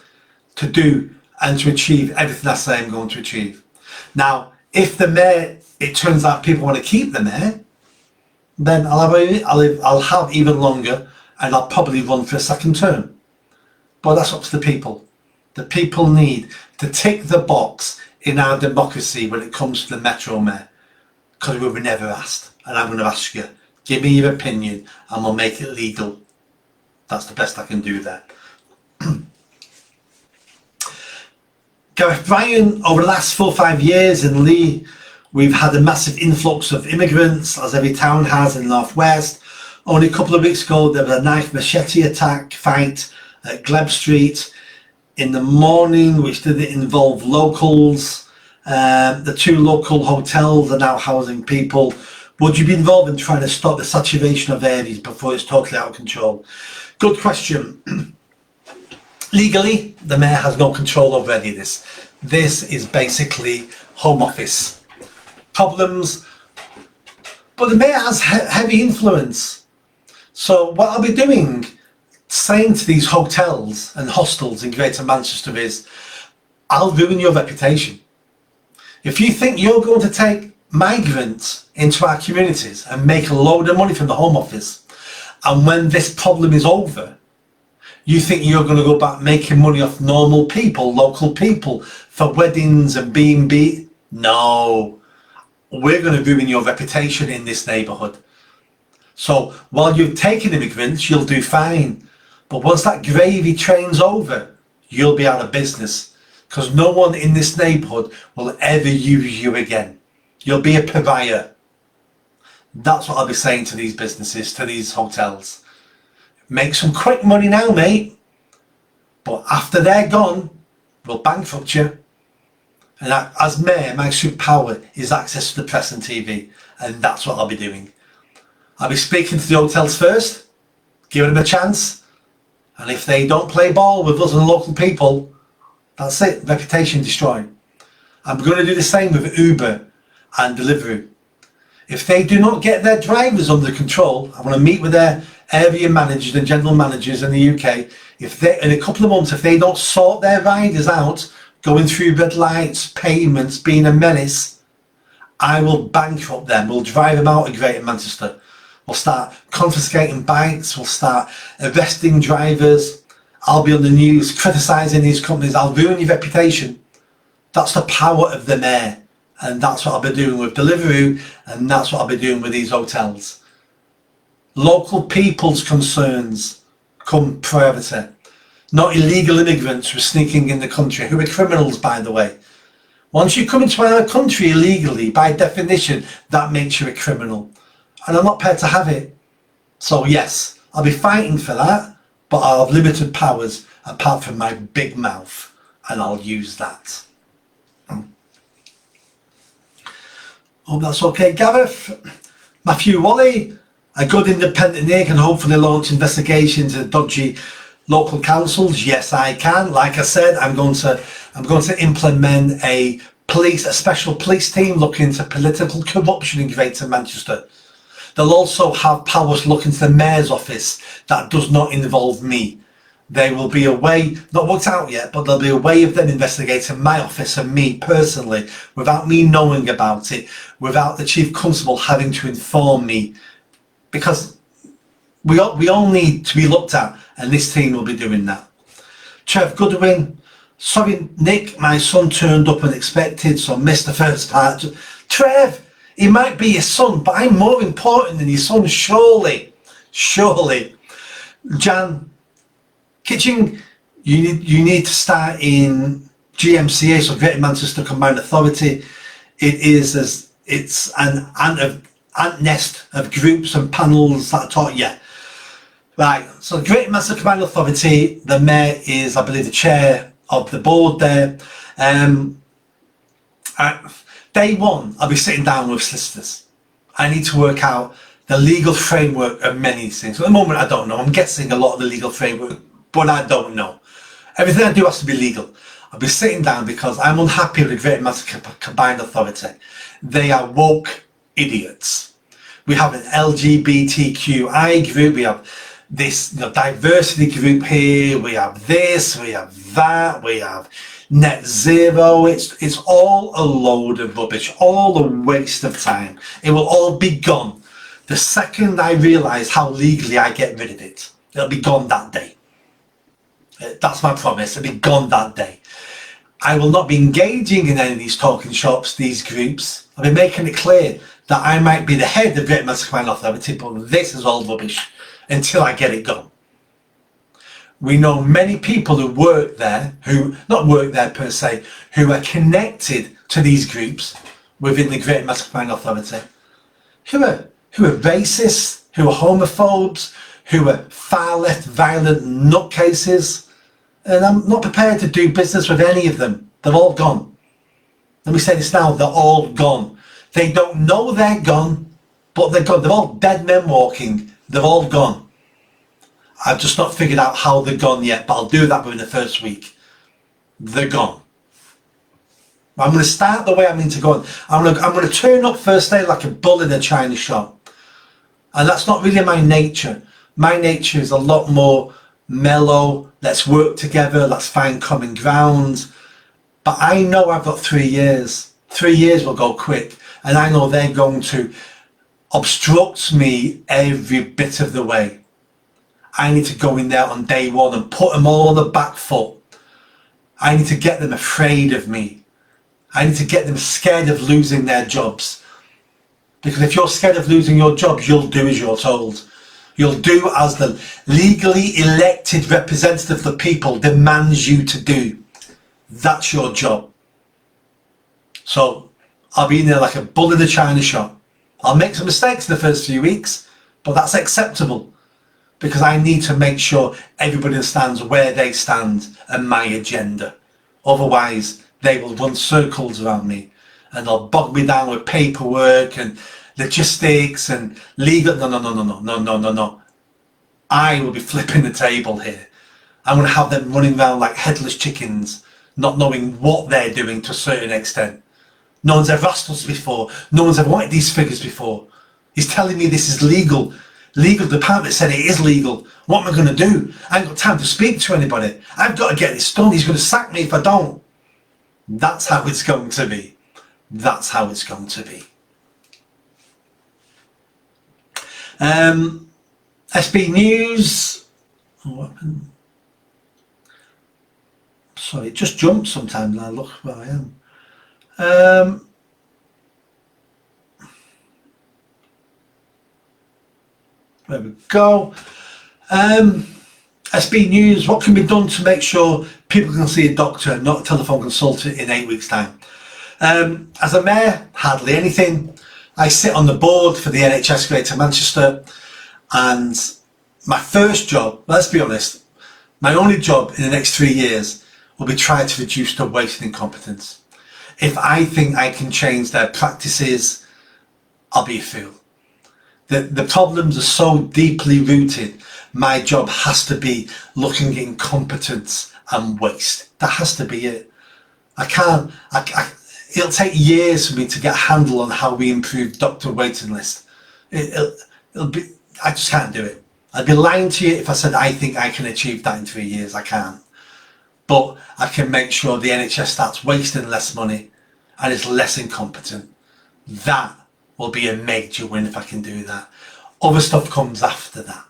to do and to achieve everything I say I'm going to achieve. Now, if the mayor, it turns out people want to keep the mayor, then I'll have even longer and I'll probably run for a second term. But that's up to the people. The people need to tick the box in our democracy when it comes to the Metro Mayor, because we were never asked. And I'm going to ask you, give me your opinion and we'll make it legal. That's the best I can do there. Gareth Bryan, over the last 4 or 5 years in Lee, we've had a massive influx of immigrants, as every town has in the northwest. Only a couple of weeks ago, there was a knife machete fight at Gleb Street in the morning, which didn't involve locals. The 2 local hotels are now housing people. Would you be involved in trying to stop the saturation of areas before it's totally out of control? Good question. Legally, the mayor has no control over any of this. This is basically Home Office problems, but the mayor has heavy influence. So what I'll be doing, saying to these hotels and hostels in Greater Manchester is, I'll ruin your reputation. If you think you're going to take migrants into our communities and make a load of money from the Home Office, and when this problem is over, you think you're going to go back making money off normal people, local people, for weddings and B&B? No. We're going to ruin your reputation in this neighbourhood. So while you've taken immigrants, you'll do fine. But once that gravy train's over, you'll be out of business, because no one in this neighbourhood will ever use you again. You'll be a pariah. That's what I'll be saying to these businesses, to these hotels. Make some quick money now, mate. But after they're gone, we'll bankrupt you. And as mayor, my superpower is access to the press and TV. And that's what I'll be doing. I'll be speaking to the hotels first, giving them a chance. And if they don't play ball with us and the local people, that's it, reputation destroyed. I'm going to do the same with Uber and Deliveroo. If they do not get their drivers under control, I want to meet with their area managers and general managers in the UK. If they, in a couple of months, if they don't sort their riders out, going through red lights, payments, being a menace, I will bankrupt them. We'll drive them out of Greater Manchester. We'll start confiscating bikes. We'll start arresting drivers. I'll be on the news criticising these companies. I'll ruin your reputation. That's the power of the mayor. And that's what I'll be doing with Deliveroo, and that's what I'll be doing with these hotels. Local people's concerns come priority. Not illegal immigrants who are sneaking in the country, who are criminals, by the way. Once you come into our country illegally, by definition, that makes you a criminal. And I'm not prepared to have it. So yes, I'll be fighting for that, but I'll have limited powers apart from my big mouth, and I'll use that. Hope that's okay, Gareth. Matthew Wally, a good independent Nick, can hopefully launch investigations into dodgy local councils. Yes, I can. Like I said, I'm going to implement a special police team looking into political corruption in Greater Manchester. They'll also have powers to look into the mayor's office that does not involve me. There will be a way, not worked out yet, but there'll be a way of them investigating my office and me personally, without me knowing about it, without the chief constable having to inform me, because we all need to be looked at, and this team will be doing that. Trev Goodwin, sorry Nick, my son turned up unexpected, so missed the first part. Trev, he might be your son, but I'm more important than your son, surely. Jan Kitching, you need to start in GMCA, so Greater Manchester Combined Authority. It's an ant nest of groups and panels that talk. Yeah, right. So Greater Manchester Combined Authority, the mayor is, I believe, the chair of the board there. Day one, I'll be sitting down with solicitors. I need to work out the legal framework of many things. At the moment, I don't know. I'm guessing a lot of the legal framework, but I don't know. Everything I do has to be legal. I'll be sitting down because I'm unhappy with the Greater Manchester Combined Authority. They are woke idiots. We have an LGBTQI group. We have this diversity group here. We have this. We have that. We have net zero. It's all a load of rubbish. All a waste of time. It will all be gone the second I realise how legally I get rid of it. It'll be gone that day. That's my promise. It'll be gone that day. I will not be engaging in any of these talking shops, these groups. I'll be making it clear that I might be the head of Greater Manchester Combined Authority, but this is all rubbish until I get it gone. We know many people who work there, who not work there per se, who are connected to these groups within the Greater Manchester Combined Authority, who are racists, who are homophobes, who are far left violent nutcases, and I'm not prepared to do business with any of them. They're all gone. Let me say this now, they're all gone. They don't know they're gone, but they're gone. They're all dead men walking. They're all gone. I've just not figured out how they're gone yet, but I'll do that within the first week. They're gone. I'm going to start the way I mean to go on. I'm going to turn up first day like a bull in a china shop. And that's not really my nature. My nature is a lot more mellow. Let's work together. Let's find common ground. But I know I've got 3 years. 3 years will go quick. And I know they're going to obstruct me every bit of the way. I need to go in there on day one and put them all on the back foot. I need to get them afraid of me. I need to get them scared of losing their jobs. Because if you're scared of losing your job, you'll do as you're told. You'll do as the legally elected representative of the people demands you to do. That's your job. So I'll be in there like a bull in a china shop. I'll make some mistakes in the first few weeks, but that's acceptable. Because I need to make sure everybody understands where they stand and my agenda. Otherwise, they will run circles around me and they'll bog me down with paperwork and logistics and legal. No. I will be flipping the table here. I'm going to have them running around like headless chickens, not knowing what they're doing to a certain extent. No one's ever asked us before. No one's ever wanted these figures before. He's telling me this is legal. Legal department said it is legal. What am I going to do? I ain't got time to speak to anybody. I've got to get this done. He's going to sack me if I don't. That's how it's going to be. That's how it's going to be. SB News. What happened? Sorry, it just jumps sometimes and I look where I am. There we go. SB News, what can be done to make sure people can see a doctor, not a telephone consultant in 8 weeks' time? As a mayor, hardly anything. I sit on the board for the NHS Greater Manchester, and my first job, let's be honest, my only job in the next 3 years will be trying to reduce the waste and incompetence. If I think I can change their practices, I'll be a fool. The problems are so deeply rooted. My job has to be looking at incompetence and waste. That has to be it. It'll take years for me to get a handle on how we improve doctor waiting list. I just can't do it. I'd be lying to you if I said I think I can achieve that in 3 years. I can't. But I can make sure the NHS starts wasting less money and is less incompetent. That will be a major win if I can do that. Other stuff comes after that.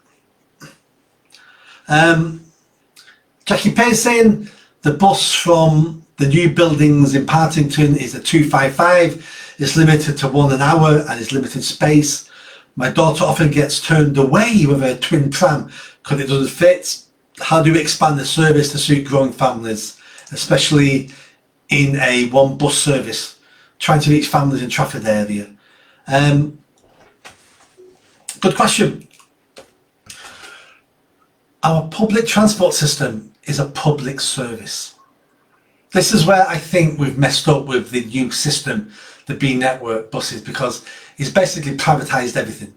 Jackie Payne saying the bus from the new buildings in Partington is a 255. It's limited to 1 hour and it's limited space. My daughter often gets turned away with her twin pram because it doesn't fit. How do we expand the service to suit growing families, especially in a one bus service, trying to reach families in Trafford area? Good question. Our public transport system is a public service. This is where I think we've messed up with the new system, the B network buses, because it's basically privatised everything.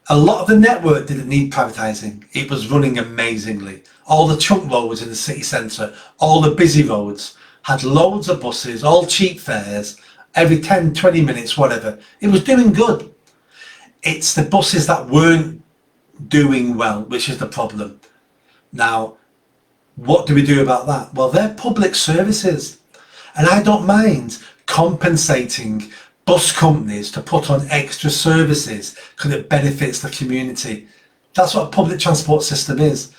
A lot of the network didn't need privatising. It was running amazingly. All the chunk roads in the city centre, all the busy roads had loads of buses, all cheap fares, every 10, 20 minutes, whatever. It was doing good. It's the buses that weren't doing well, which is the problem. Now, what do we do about that? Well, they're public services. And I don't mind compensating bus companies to put on extra services because it benefits the community. That's what a public transport system is.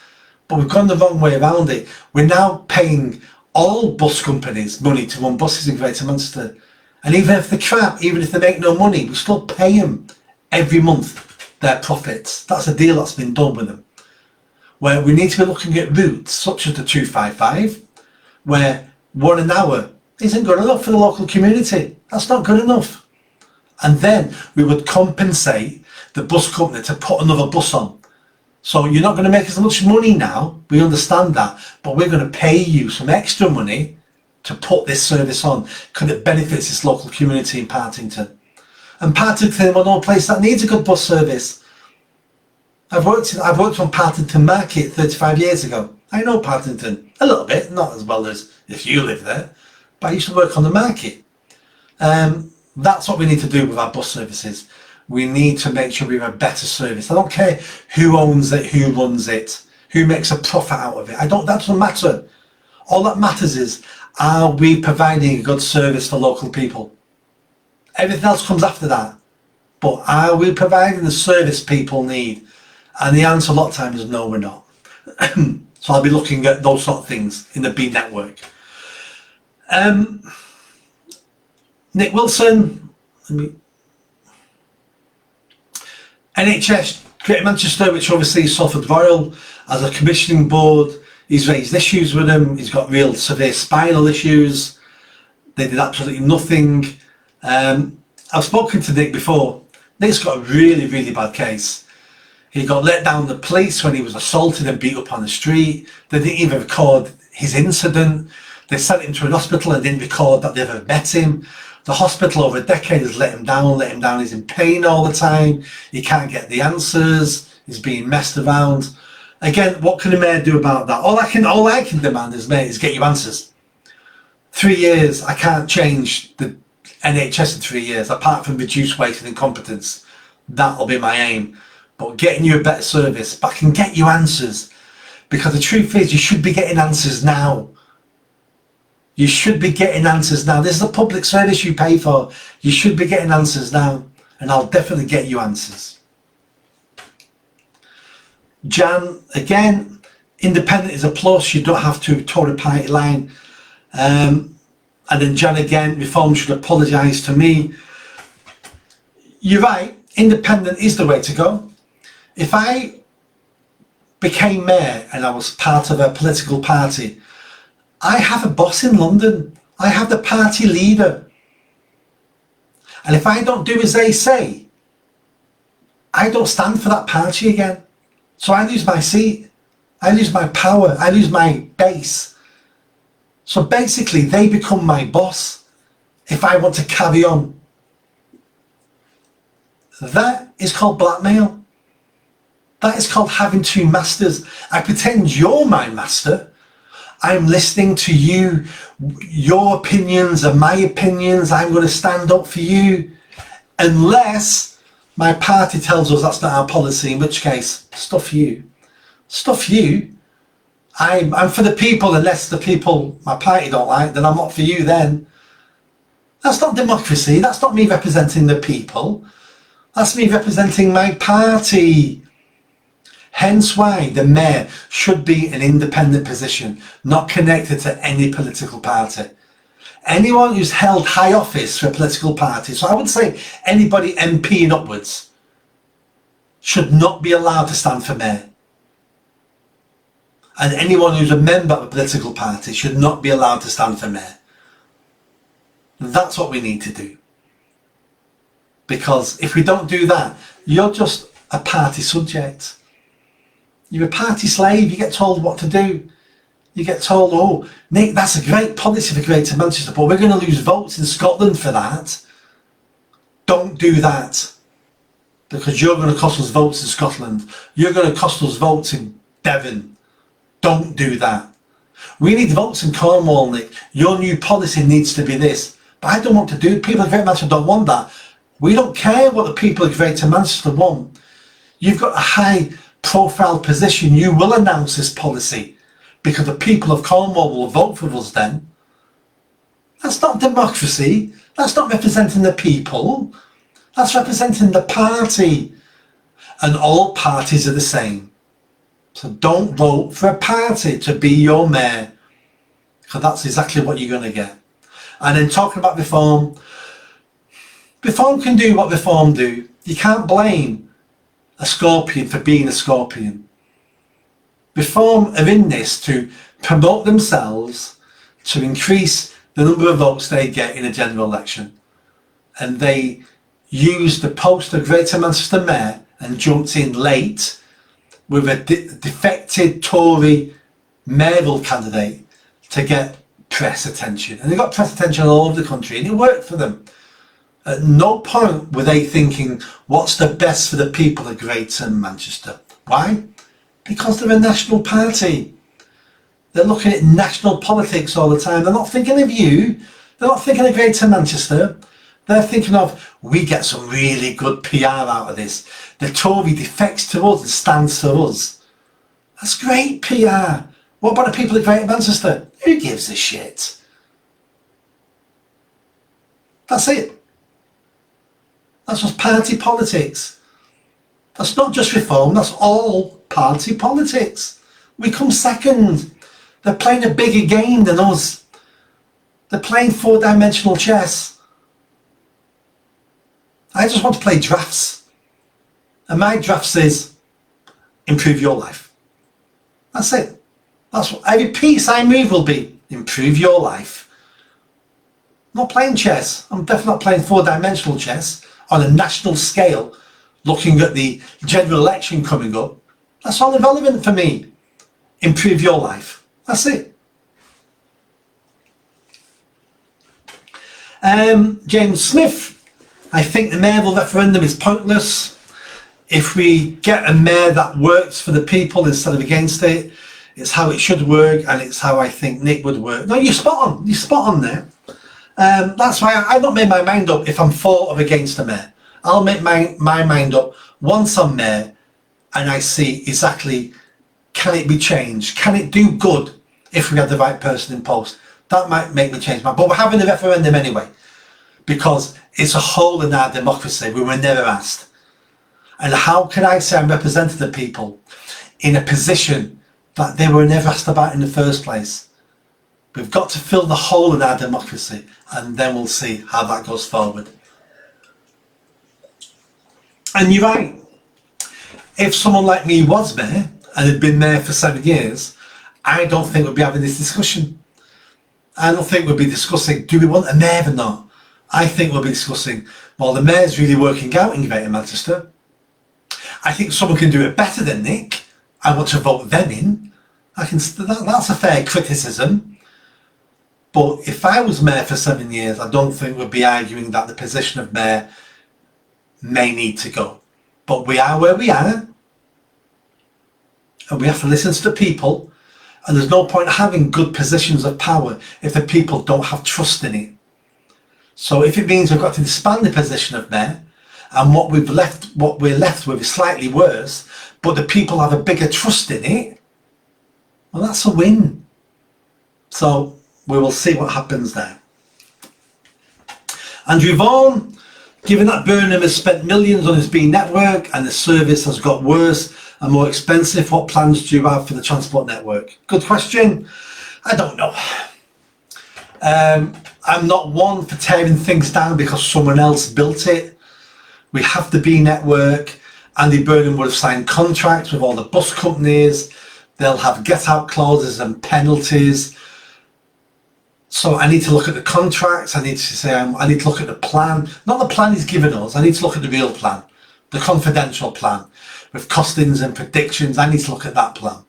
But we've gone the wrong way around it. We're now paying all bus companies money to run buses in Greater Manchester. And even if they're crap, even if they make no money, we still pay them every month their profits. That's a deal that's been done with them. Where we need to be looking at routes such as the 255, where 1 hour isn't good enough for the local community. That's not good enough. And then we would compensate the bus company to put another bus on. So you're not going to make as much money now, we understand that, but we're going to pay you some extra money to put this service on because it benefits this local community in Partington. And Partington is one of the places that needs a good bus service. I've worked on Partington Market 35 years ago. I know Partington a little bit, not as well as if you live there, but I used to work on the market. That's what we need to do with our bus services. We need to make sure we have a better service. I don't care who owns it, who runs it, who makes a profit out of it. That doesn't matter. All that matters is, are we providing a good service for local people? Everything else comes after that. But are we providing the service people need? And the answer a lot of times is no, we're not. So I'll be looking at those sort of things in the B network. Nick Wilson, NHS Greater Manchester, which obviously is Salford Royal, as a commissioning board, he's raised issues with him. He's got real severe spinal issues. They did absolutely nothing. I've spoken to Nick before. Nick's got a really, really bad case. He got let down the police when he was assaulted and beat up on the street. They didn't even record his incident. They sent him to an hospital and didn't record that they ever met him. The hospital over a decade has let him down. He's in pain all the time. He can't get the answers. He's being messed around. Again, what can the mayor do about that? All I can demand as mayor is get you answers. 3 years, I can't change the NHS in 3 years, apart from reduce waste and incompetence. That'll be my aim. But getting you a better service, but I can get you answers. Because the truth is, you should be getting answers now. You should be getting answers now. This is a public service you pay for. You should be getting answers now. And I'll definitely get you answers. Jan, again, independent is a plus. You don't have to toe the party line. And then Jan again, Reform should apologise to me. You're right, independent is the way to go. If I became mayor and I was part of a political party, I have a boss in London. I have the party leader. And if I don't do as they say, I don't stand for that party again. So I lose my seat. I lose my power. I lose my base. So basically, they become my boss if I want to carry on. That is called blackmail. That is called having two masters. I pretend you're my master. I'm listening to you. Your opinions are my opinions. I'm going to stand up for you. Unless my party tells us that's not our policy, in which case, stuff you. Stuff you. I'm for the people, unless the people my party don't like, then I'm not for you then. That's not democracy. That's not me representing the people. That's me representing my party. Hence why the mayor should be an independent position, not connected to any political party. Anyone who's held high office for a political party, so I would say anybody MP and upwards, should not be allowed to stand for mayor. And anyone who's a member of a political party should not be allowed to stand for mayor. That's what we need to do. Because if we don't do that, you're just a party subject. You're a party slave. You get told what to do. You get told, oh, Nick, that's a great policy for Greater Manchester, but we're going to lose votes in Scotland for that. Don't do that. Because you're going to cost us votes in Scotland. You're going to cost us votes in Devon. Don't do that. We need votes in Cornwall, Nick. Your new policy needs to be this. But I don't want to do it. People of Greater Manchester don't want that. We don't care what the people of Greater Manchester want. You've got a high profile position. You will announce this policy because the people of Cornwall will vote for us then. That's not democracy. That's not representing the people. That's representing the party. And all parties are the same. So don't vote for a party to be your mayor, because that's exactly what you're going to get. And then talking about reform, reform can do what reform do. You can't blame a scorpion for being a scorpion. Reform are in this to promote themselves, to increase the number of votes they get in a general election. And they used the post of Greater Manchester Mayor and jumped in late with a defected Tory mayoral candidate to get press attention. And they got press attention all over the country, and it worked for them. At no point were they thinking, what's the best for the people of Greater Manchester? Why? Because they're a national party. They're looking at national politics all the time. They're not thinking of you. They're not thinking of Greater Manchester. They're thinking of, we get some really good PR out of this. The Tory defects to us and stands for us. That's great PR. What about the people of Greater Manchester? Who gives a shit? That's it. That's just party politics. That's not just reform, that's all party politics. We come second. They're playing a bigger game than us. They're playing four-dimensional chess. I just want to play drafts. And my draft says, improve your life. That's it. That's what every piece I move will be. Improve your life. I'm not playing chess. I'm definitely not playing four-dimensional chess on a national scale, looking at the general election coming up. That's all irrelevant for me. Improve your life. That's it. James Smith, I think the mayoral referendum is pointless. If we get a mayor that works for the people instead of against it, it's how it should work, and it's how I think Nick would work. No, you're spot on. You're spot on there. That's why I've not made my mind up if I'm for or against a mayor. I'll make my mind up once I'm mayor and I see exactly, can it be changed? Can it do good if we have the right person in post? That might make me change my mind. But we're having a referendum anyway, because it's a hole in our democracy. We were never asked. And how can I say I'm representing the people in a position that they were never asked about in the first place? We've got to fill the hole in our democracy, and then we'll see how that goes forward. And you're right. If someone like me was mayor and had been mayor for 7 years, I don't think we'd be having this discussion. I don't think we'd be discussing, do we want a mayor or not? I think we'll be discussing, well, the mayor's really working out in Greater Manchester. I think someone can do it better than Nick. I want to vote them in. That's a fair criticism. But if I was mayor for 7 years, I don't think we'd be arguing that the position of mayor may need to go. But we are where we are, and we have to listen to the people, and there's no point having good positions of power if the people don't have trust in it. So if it means we've got to disband the position of mayor, and what we're left with is slightly worse, but the people have a bigger trust in it, well, that's a win. So we will see what happens there. Andrew Vaughan, given that Burnham has spent millions on his B network and the service has got worse and more expensive, what plans do you have for the transport network? Good question. I don't know. I'm not one for tearing things down because someone else built it. We have the B network. Andy Burnham would have signed contracts with all the bus companies. They'll have get out clauses and penalties. So I need to look at the contracts. I need to say, I need to look at the plan. Not the plan he's given us. I need to look at the real plan, the confidential plan with costings and predictions. I need to look at that plan.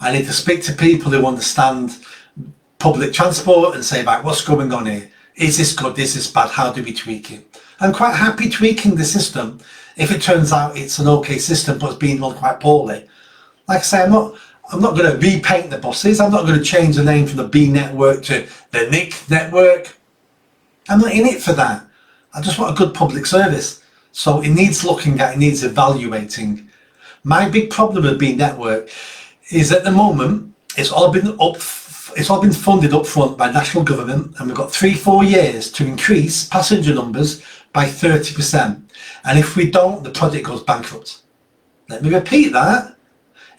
I need to speak to people who understand public transport and say, right, what's going on here? Is this good? Is this bad? How do we tweak it? I'm quite happy tweaking the system if it turns out it's an okay system but it's being run quite poorly. Like I say, I'm not going to repaint the buses. I'm not going to change the name from the B network to the Nick network. I'm not in it for that. I just want a good public service. So it needs looking at, it needs evaluating. My big problem with B network is at the moment, it's all been funded up front by national government, and we've got 3-4 years to increase passenger numbers by 30%. And if we don't, the project goes bankrupt. Let me repeat that.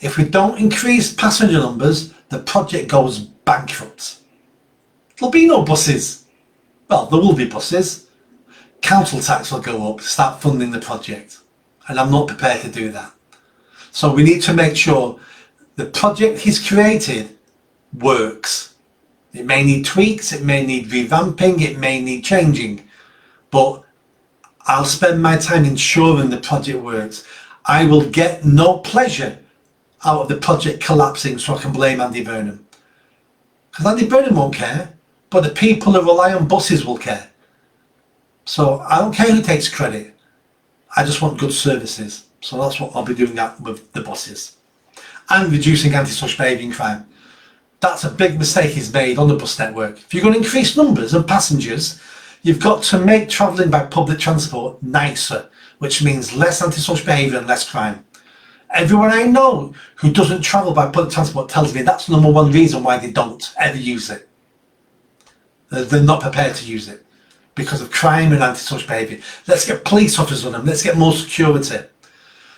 If we don't increase passenger numbers, the project goes bankrupt. There'll be no buses. Well, there will be buses. Council tax will go up, start funding the project. And I'm not prepared to do that. So we need to make sure the project he's created works. It may need tweaks, it may need revamping, it may need changing. But I'll spend my time ensuring the project works. I will get no pleasure out of the project collapsing so I can blame Andy Burnham. Because Andy Burnham won't care, but the people who rely on buses will care. So I don't care who takes credit. I just want good services. So that's what I'll be doing with the buses. And reducing antisocial behaviour and crime. That's a big mistake is made on the bus network. If you're going to increase numbers of passengers, you've got to make travelling by public transport nicer, which means less antisocial behaviour and less crime. Everyone I know who doesn't travel by public transport tells me that's the number one reason why they don't ever use it. They're not prepared to use it because of crime and antisocial behaviour. Let's get police officers on them. Let's get more security.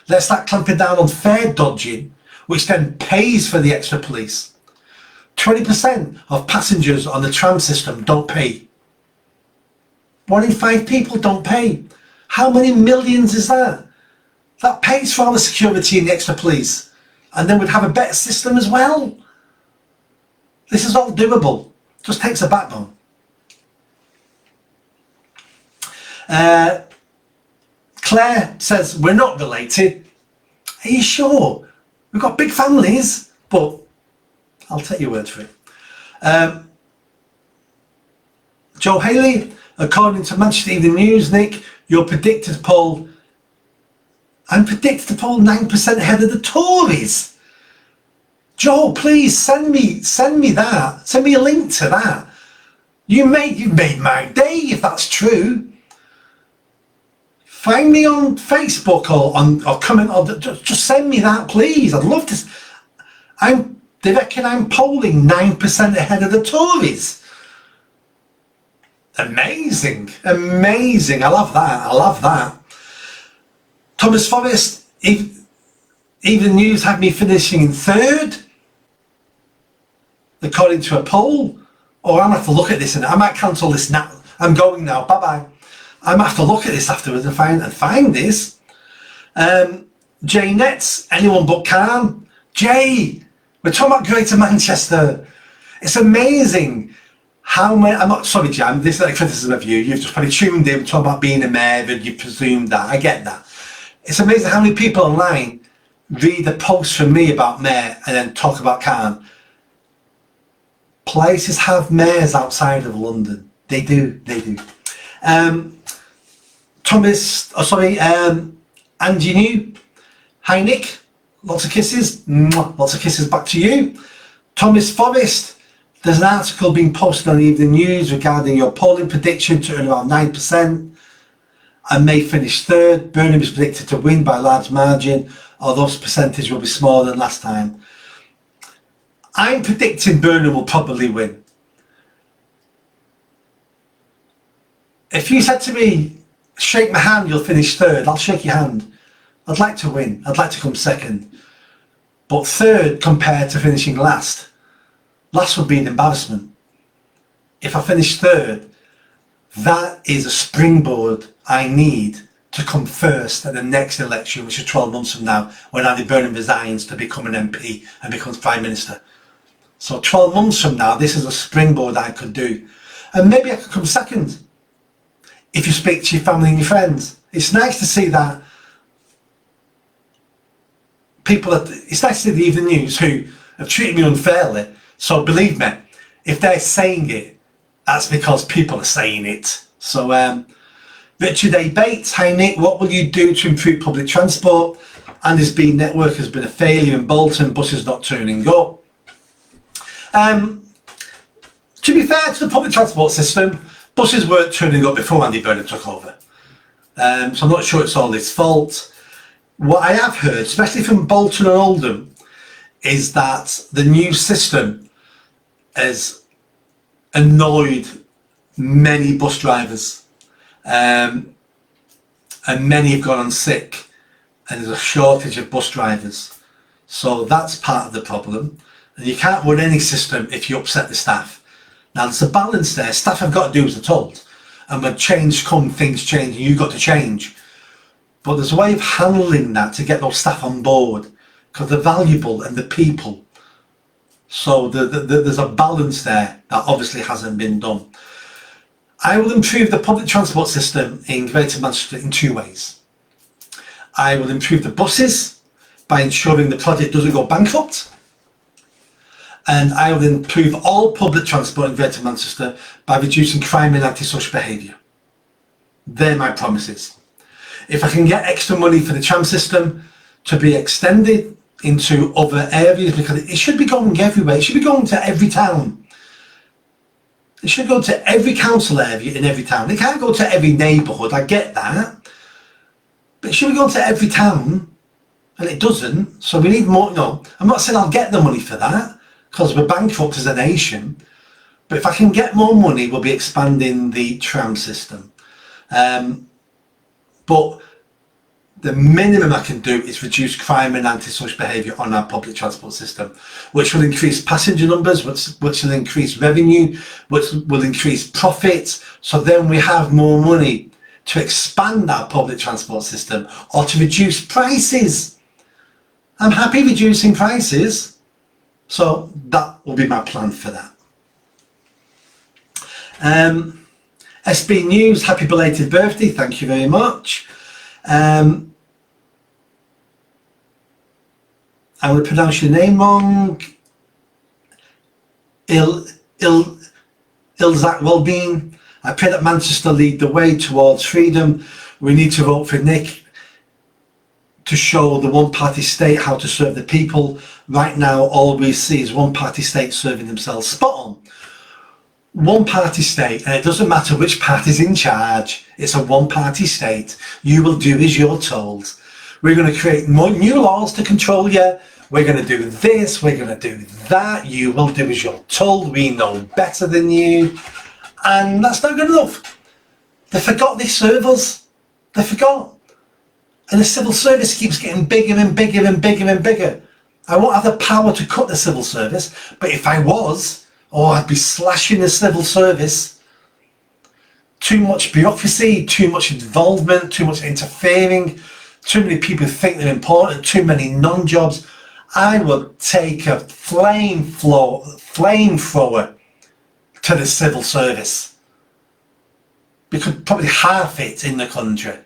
Let's start clamping down on fare dodging, which then pays for the extra police. 20% of passengers on the tram system don't pay. 1 in 5 people don't pay. How many millions is that? That pays for all the security and the extra police. And then we'd have a better system as well. This is all doable. Just takes a backbone. Claire says, we're not related. Are you sure? We've got big families, but I'll take your word for it. Joe Haley, according to Manchester Evening News, Nick, your predicted poll, I'm predicted to poll 9% ahead of the Tories. Joe, please send me that. Send me a link to that. You've made my day if that's true. Find me on Facebook or comment or just send me that, please. I'd love to. They reckon I'm polling 9% ahead of the Tories. Amazing, amazing. I love that. I love that. Thomas Forrest, Even News had me finishing in 3rd, according to a poll. Or I'm going to have to look at this and I might cancel this now. I'm going now. Bye bye. I might have to look at this afterwards and find this. Jay Nets, anyone but Khan. Jay, we're talking about Greater Manchester. It's amazing how many. I'm not sorry, Jam. This is a criticism of you. You've just probably tuned in talking about being a mayor and you presumed that. I get that. It's amazing how many people online read the post from me about mayor and then talk about Khan. Places have mayors outside of London. They do. Andy New. Hi Nick, lots of kisses. Lots of kisses back to you. Thomas Forrest, there's an article being posted on the Evening News regarding your polling prediction to earn around 9% and may finish 3rd. Burnham is predicted to win by a large margin, although the percentage will be smaller than last time. I'm predicting Burnham will probably win. If you said to me, shake my hand, you'll finish 3rd, I'll shake your hand. I'd like to win. I'd like to come 2nd. But 3rd compared to finishing last would be an embarrassment. If I finish 3rd, that is a springboard I need to come 1st at the next election, which is 12 months from now, when Andy Burnham resigns to become an MP and becomes Prime Minister. So 12 months from now, this is a springboard I could do. And maybe I could come 2nd. If you speak to your family and your friends. It's nice to see that it's nice to see the Evening News who have treated me unfairly. So believe me, if they're saying it, that's because people are saying it. So Richard A. Bates, hi Nick, what will you do to improve public transport? Andy's B network has been a failure in Bolton, buses not turning up. To be fair to the public transport system, buses weren't turning up before Andy Burnham took over. So I'm not sure it's all his fault. What I have heard, especially from Bolton and Oldham, is that the new system has annoyed many bus drivers. And many have gone on sick. And there's a shortage of bus drivers. So that's part of the problem. And you can't run any system if you upset the staff. Now there's a balance there. Staff have got to do as they're told. And when change comes, things change and you've got to change. But there's a way of handling that to get those staff on board. Because they're valuable and they're people. So there's a balance there that obviously hasn't been done. I will improve the public transport system in Greater Manchester in 2 ways. I will improve the buses by ensuring the project doesn't go bankrupt. And I will improve all public transport in Greater Manchester by reducing crime and antisocial behaviour. They're my promises. If I can get extra money for the tram system to be extended into other areas, because it should be going everywhere, it should be going to every town. It should go to every council area in every town. It can't go to every neighbourhood, I get that. But it should be going to every town, and it doesn't. So we need more, no, I'm not saying I'll get the money for that, because we're bankrupt as a nation. But if I can get more money, we'll be expanding the tram system. But the minimum I can do is reduce crime and antisocial behaviour on our public transport system, which will increase passenger numbers, which will increase revenue, which will increase profits. So then we have more money to expand our public transport system or to reduce prices. I'm happy reducing prices. So that will be my plan for that. SB News, happy belated birthday, thank you very much. I'm going to pronounce your name wrong. Ilzak Wellbeing. I pray that Manchester lead the way towards freedom. We need to vote for Nick to show the one-party state how to serve the people. Right now, all we see is one-party state serving themselves. Spot on. One-party state, and it doesn't matter which party's in charge. It's a one-party state. You will do as you're told. We're going to create more new laws to control you. We're going to do this. We're going to do that. You will do as you're told. We know better than you. And that's not good enough. They forgot they serve us. They forgot. And the civil service keeps getting bigger and bigger and bigger and bigger. I won't have the power to cut the civil service, but if I was, I'd be slashing the civil service. Too much bureaucracy, too much involvement, too much interfering, too many people think they're important, too many non-jobs. I would take a flamethrower to the civil service. Because probably half it in the country.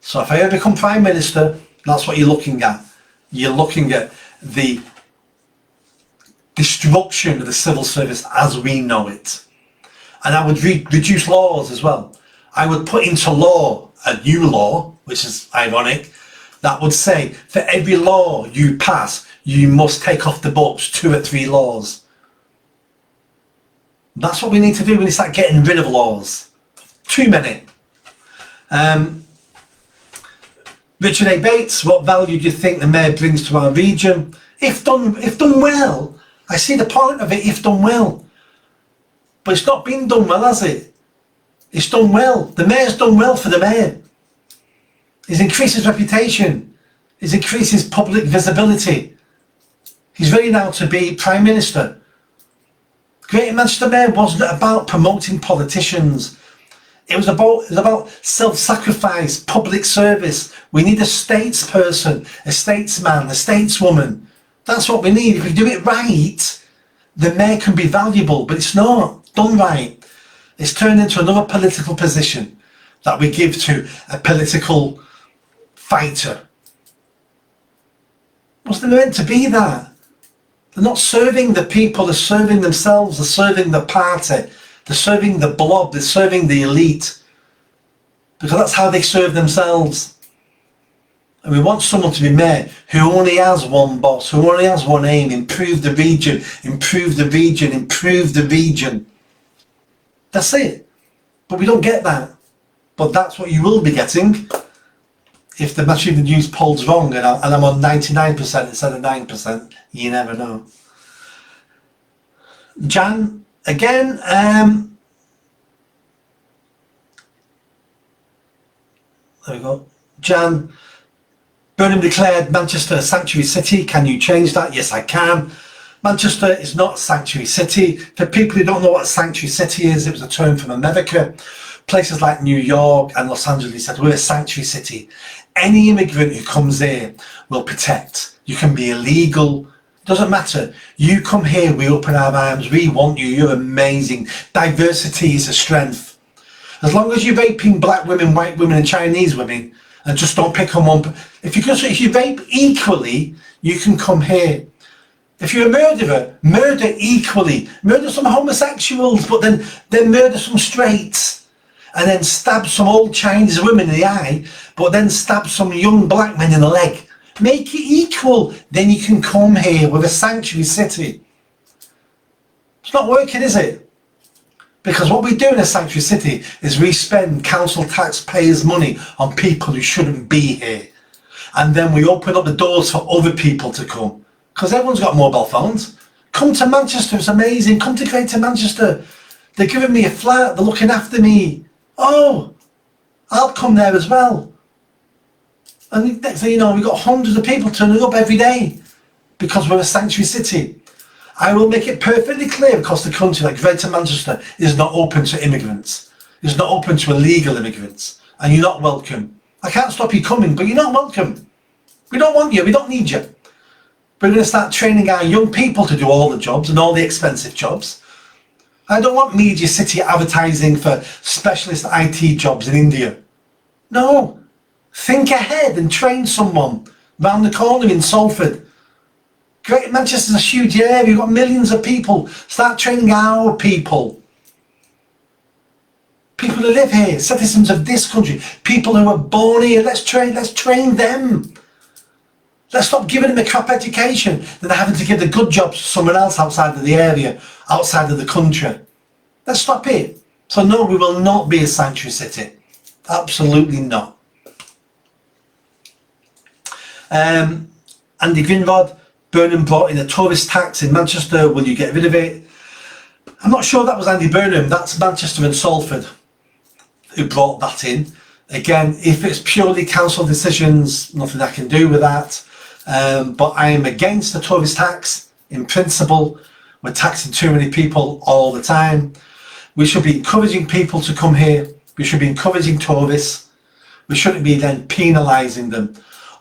So if I ever become Prime Minister, that's what you're looking at. You're looking at the destruction of the civil service as we know it. And I would reduce laws as well. I would put into law a new law, which is ironic, that would say for every law you pass, you must take off the books 2 or 3 laws. That's what we need to do when we start getting rid of laws. Too many. Richard A. Bates, what value do you think the Mayor brings to our region? If done well, I see the point of it, if done well. But it's not been done well, has it? It's done well. The Mayor's done well for the Mayor. He's increased his reputation. He's increased his public visibility. He's ready now to be Prime Minister. Greater Manchester Mayor wasn't about promoting politicians. It was about self-sacrifice, public service. We need a statesperson, a statesman, a stateswoman. That's what we need. If we do it right, the Mayor can be valuable, but it's not done right. It's turned into another political position that we give to a political fighter. Wasn't meant to be that. They're not serving the people, they're serving themselves, they're serving the party, they're serving the blob, they're serving the elite. Because that's how they serve themselves. And we want someone to be Mayor who only has one boss, who only has one aim: improve the region, improve the region, improve the region. That's it. But we don't get that. But that's what you will be getting if the Match of the News poll's wrong and I'm on 99% instead of 9%. You never know. Jan, again, there we go. Jan, Burnham declared Manchester a sanctuary city. Can you change that? Yes, I can. Manchester is not a sanctuary city. For people who don't know what a sanctuary city is, it was a term from America. Places like New York and Los Angeles said, we're a sanctuary city. Any immigrant who comes here will protect. You can be illegal. Doesn't matter. You come here, we open our arms. We want you. You're amazing. Diversity is a strength. As long as you're raping black women, white women and Chinese women, and just don't pick on one. If you rape equally, you can come here. If you're a murderer, murder equally. Murder some homosexuals, but then murder some straights. And then stab some old Chinese women in the eye, but then stab some young black men in the leg. Make it equal. Then you can come here with a sanctuary city. It's not working, is it? Because what we do in a sanctuary city is we spend council taxpayers' money on people who shouldn't be here. And then we open up the doors for other people to come. Because everyone's got mobile phones. Come to Manchester, it's amazing. Come to Greater Manchester. They're giving me a flat, they're looking after me. Oh, I'll come there as well. And next thing you know, we've got hundreds of people turning up every day because we're a sanctuary city. I will make it perfectly clear across the country that Greater Manchester is not open to immigrants. It's not open to illegal immigrants. And you're not welcome. I can't stop you coming, but you're not welcome. We don't want you, we don't need you. We're going to start training our young people to do all the jobs and all the expensive jobs. I don't want Media City advertising for specialist IT jobs in India. No. Think ahead and train someone round the corner in Salford. Greater Manchester's a huge area, you've got millions of people. Start training our people. People who live here, citizens of this country, people who are born here, let's train them. Let's stop giving them a crap education, then having to give the good jobs to someone else outside of the area, outside of the country. Let's stop it. So no, we will not be a sanctuary city. Absolutely not. Andy Burnham brought in a tourist tax in Manchester. Will you get rid of it? I'm not sure that was Andy Burnham. That's Manchester and Salford who brought that in. Again, if it's purely council decisions, nothing I can do with that. But I am against the tourist tax in principle. We're taxing too many people all the time. We should be encouraging people to come here. We should be encouraging tourists. We shouldn't be then penalising them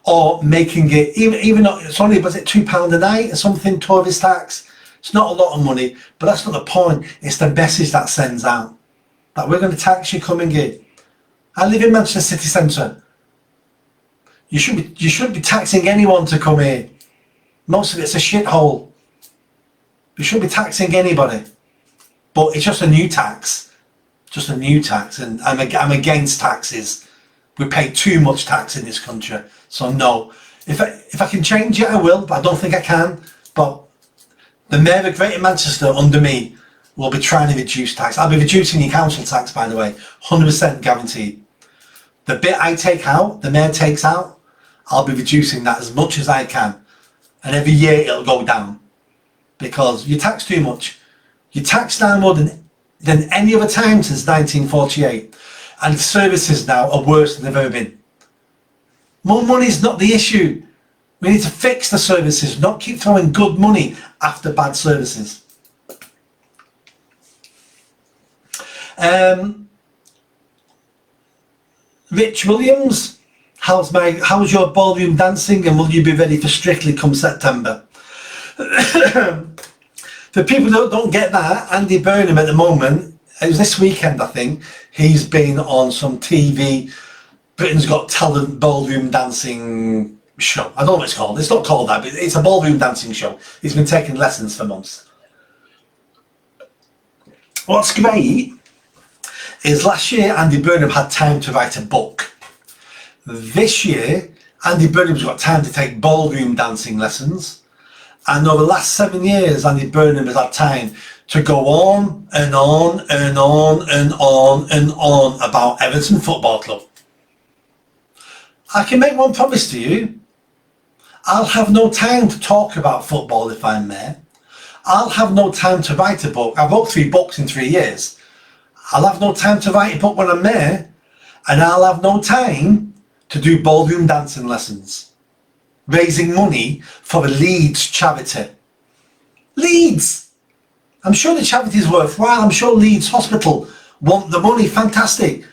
or making it, even though it's only, was it £2 a night or something, tourist tax? It's not a lot of money, but that's not the point. It's the message that sends out that we're going to tax you coming here. I live in Manchester city centre. You shouldn't be taxing anyone to come here. Most of it's a shithole. You shouldn't be taxing anybody. But it's just a new tax. Just a new tax. And I'm against taxes. We pay too much tax in this country. So no. If I can change it, I will. But I don't think I can. But the Mayor of Greater Manchester under me will be trying to reduce tax. I'll be reducing your council tax, by the way. 100% guaranteed. The bit I take out, the Mayor takes out, I'll be reducing that as much as I can. And every year it'll go down. Because you tax too much. You tax now more than any other time since 1948. And services now are worse than they've ever been. More money is not the issue. We need to fix the services, not keep throwing good money after bad services. Rich Williams, how's your ballroom dancing, and will you be ready for Strictly come September? For people who don't get that, Andy Burnham at the moment, it was this weekend I think, he's been on some TV, Britain's Got Talent ballroom dancing show. I don't know what it's called. It's not called that, but it's a ballroom dancing show. He's been taking lessons for months. What's great is last year Andy Burnham had time to write a book. This year Andy Burnham's got time to take ballroom dancing lessons, and over the last 7 years Andy Burnham has had time to go on and on and on and on and on about Everton Football Club. I can make one promise to you. I'll have no time to talk about football if I'm there. I'll have no time to write a book. I wrote 3 books in 3 years. I'll have no time to write a book when I'm there, and I'll have no time to do ballroom dancing lessons, raising money for a Leeds charity. Leeds! I'm sure the charity is worthwhile. I'm sure Leeds Hospital want the money, fantastic.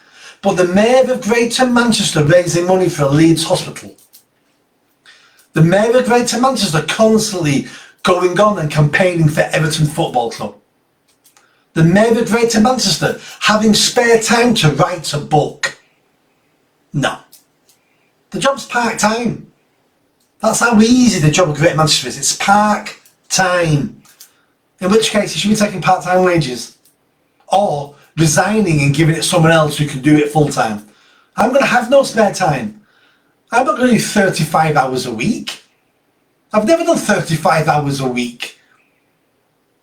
But the Mayor of Greater Manchester raising money for a Leeds Hospital. The Mayor of Greater Manchester constantly going on and campaigning for Everton Football Club. The Mayor of Greater Manchester having spare time to write a book. No. The job's part-time. That's how easy the job of Greater Manchester is. It's part-time. In which case, you should be taking part-time wages. Or resigning and giving it to someone else who can do it full-time. I'm going to have no spare time. I'm not going to do 35 hours a week. I've never done 35 hours a week.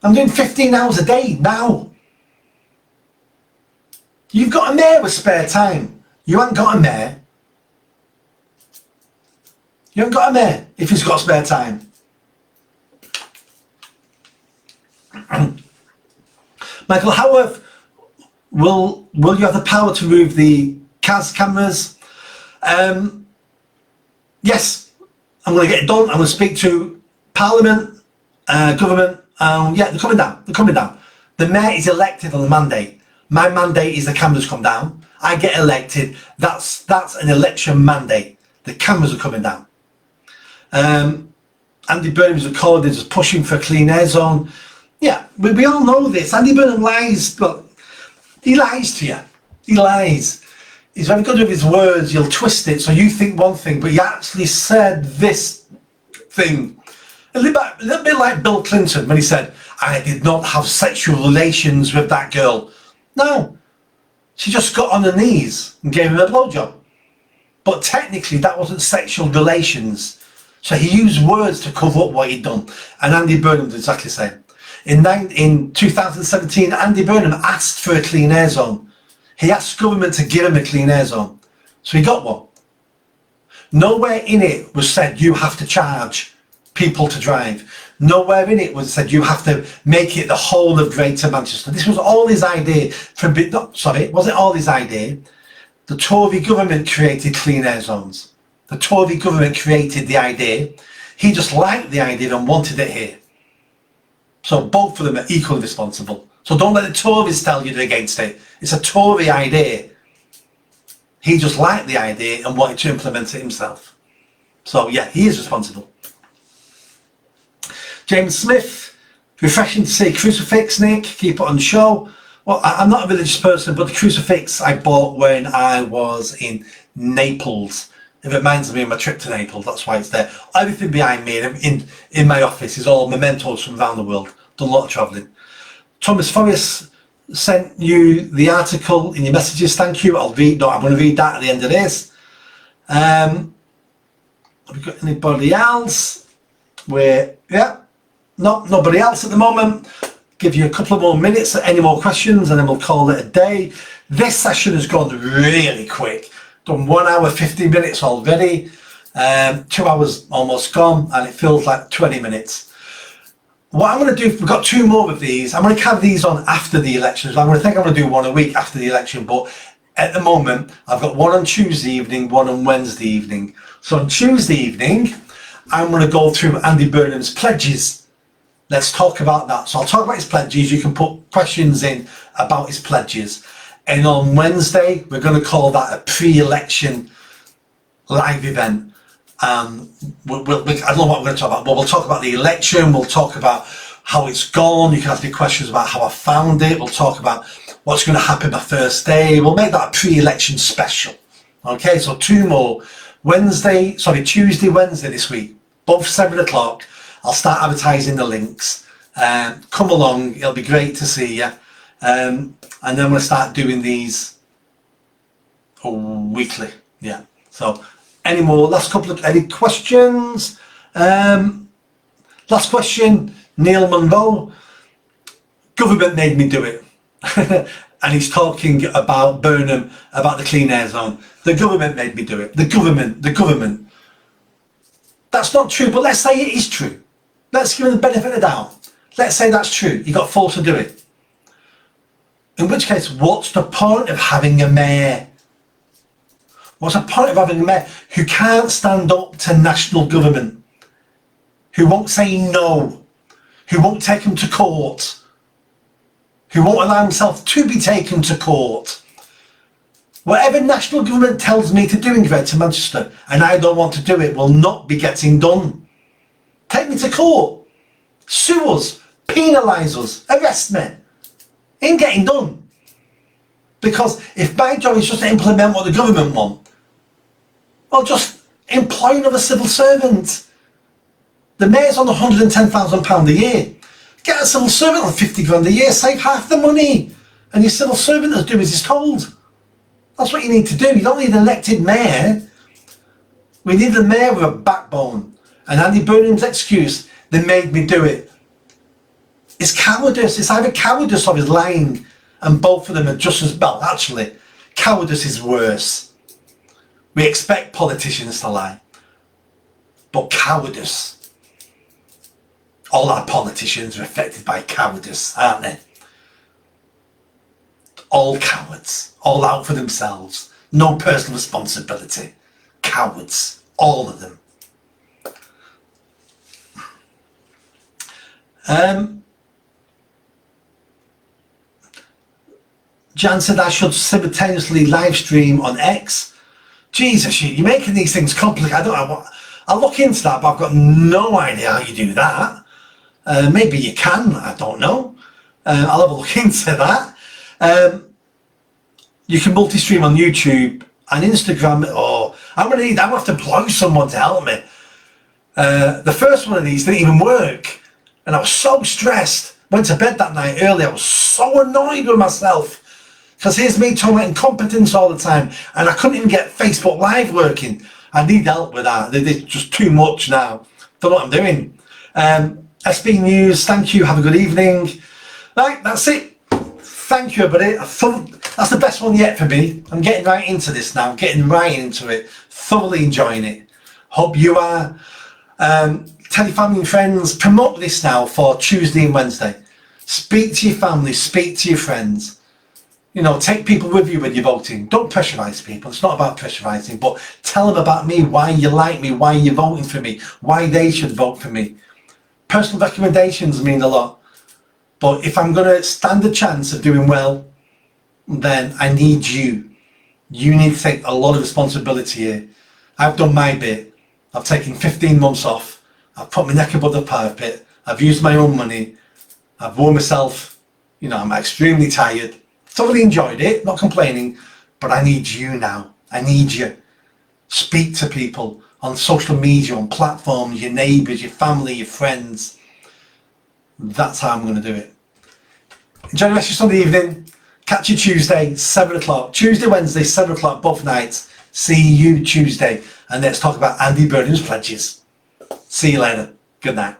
I'm doing 15 hours a day now. You've got a mayor with spare time. You haven't got a mayor. You haven't got a mayor if he's got spare time. Michael Howarth, will you have the power to remove the CAS cameras? Yes, I'm going to get it done. I'm going to speak to Parliament, government. Yeah, they're coming down. They're coming down. The mayor is elected on the mandate. My mandate is the cameras come down. I get elected. That's an election mandate. The cameras are coming down. Andy Burnham is recorded as pushing for a clean air zone. Yeah, we all know this. Andy Burnham lies. Look, he lies to you. He lies. He's very good with his words. He'll twist it so you think one thing, but he actually said this thing. A little bit like Bill Clinton when he said, "I did not have sexual relations with that girl." No, she just got on her knees and gave him a blowjob. But technically, that wasn't sexual relations. So he used words to cover up what he'd done. And Andy Burnham did exactly the same. In 2017, Andy Burnham asked for a clean air zone. He asked government to give him a clean air zone. So he got one. Nowhere in it was said you have to charge people to drive. Nowhere in it was said you have to make it the whole of Greater Manchester. This was all his idea. It wasn't all his idea. The Tory government created clean air zones. The Tory government created the idea. He just liked the idea and wanted it here. So both of them are equally responsible. So don't let the Tories tell you they're against it. It's a Tory idea. He just liked the idea and wanted to implement it himself. So yeah, he is responsible. James Smith, refreshing to see crucifix, Nick. Keep it on the show. Well, I'm not a religious person, but the crucifix I bought when I was in Naples. It reminds me of my trip to Naples, that's why it's there. Everything behind me in my office is all mementos from around the world. Done a lot of travelling. Thomas Forrest sent you the article in your messages, thank you. I'm going to read that at the end of this. Have we got anybody else? Nobody else at the moment. Give you a couple of more minutes, any more questions, and then we'll call it a day. This session has gone really quick. Done 1 hour, 50 minutes already. 2 hours almost gone, and it feels like 20 minutes. What I'm going to do, we've got 2 more of these. I'm going to carry these on after the elections. I'm going to do 1 a week after the election, but at the moment, I've got 1 on Tuesday evening, 1 on Wednesday evening. So on Tuesday evening, I'm going to go through Andy Burnham's pledges. Let's talk about that. So I'll talk about his pledges. You can put questions in about his pledges. And on Wednesday, we're going to call that a pre-election live event. I don't know what we're going to talk about, but we'll talk about the election. We'll talk about how it's gone. You can ask me questions about how I found it. We'll talk about what's going to happen my first day. We'll make that a pre-election special. Okay, so 2 more. Tuesday, Wednesday this week, both 7 o'clock. I'll start advertising the links. Come along, it'll be great to see you. And then we'll start doing these weekly. Yeah. So any questions? Last question, Neil Munro. Government made me do it. And he's talking about Burnham, about the clean air zone. The government made me do it. The government. That's not true, but let's say it is true. Let's give him the benefit of the doubt. Let's say that's true. You got forced to do it. In which case, what's the point of having a mayor? What's the point of having a mayor who can't stand up to national government? Who won't say no? Who won't take him to court? Who won't allow himself to be taken to court? Whatever national government tells me to do in Greater Manchester, and I don't want to do it, will not be getting done. Take me to court. Sue us. Penalise us. Arrest me. Ain't getting done. Because if my job is just to implement what the government want, well, just Employ another civil servant. The mayor's on £110,000 a year. Get a civil servant on 50 grand a year, save half the money. And your civil servant will do as he's told. That's what you need to do. You don't need an elected mayor. We need a mayor with a backbone. And Andy Burnham's excuse, they made me do it. It's cowardice. It's either cowardice or he's lying. And both of them are just as bad. Actually, cowardice is worse. We expect politicians to lie. But cowardice. All our politicians are affected by cowardice, aren't they? All cowards. All out for themselves. No personal responsibility. Cowards. All of them. Jan said I should simultaneously live stream on X. Jesus, you're making these things complicated. I don't know. I'll look into that, but I've got no idea how you do that. Maybe you can, I don't know. I'll have a look into that. You can multi-stream on YouTube and Instagram, or I'm gonna have to employ someone to help me. The first one of these didn't even work, and I was so stressed. Went to bed that night early. I was so annoyed with myself because here's me talking about incompetence all the time, and I couldn't even get Facebook Live working. I need help with that. They're just too much now. Don't know what I'm doing. SB News, thank you. Have a good evening. Right, that's it. Thank you, everybody. That's the best one yet for me. I'm getting right into this now. Getting right into it. Thoroughly enjoying it. Hope you are. Tell your family and friends. Promote this now for Tuesday and Wednesday. Speak to your family. Speak to your friends. You know, take people with you when you're voting. Don't pressurise people. It's not about pressurising, but tell them about me, why you like me, why you're voting for me, why they should vote for me. Personal recommendations mean a lot. But if I'm going to stand a chance of doing well, then I need you. You need to take a lot of responsibility here. I've done my bit. I've taken 15 months off. I've put my neck above the parapet. I've used my own money. I've worn myself. You know, I'm extremely tired. Thoroughly enjoyed it, not complaining, but I need you now. I need you. Speak to people on social media, on platforms, your neighbours, your family, your friends. That's how I'm going to do it. Enjoy the rest of your Sunday evening. Catch you Tuesday, 7 o'clock. Tuesday, Wednesday, 7 o'clock, both nights. See you Tuesday. And let's talk about Andy Burnham's pledges. See you later. Good night.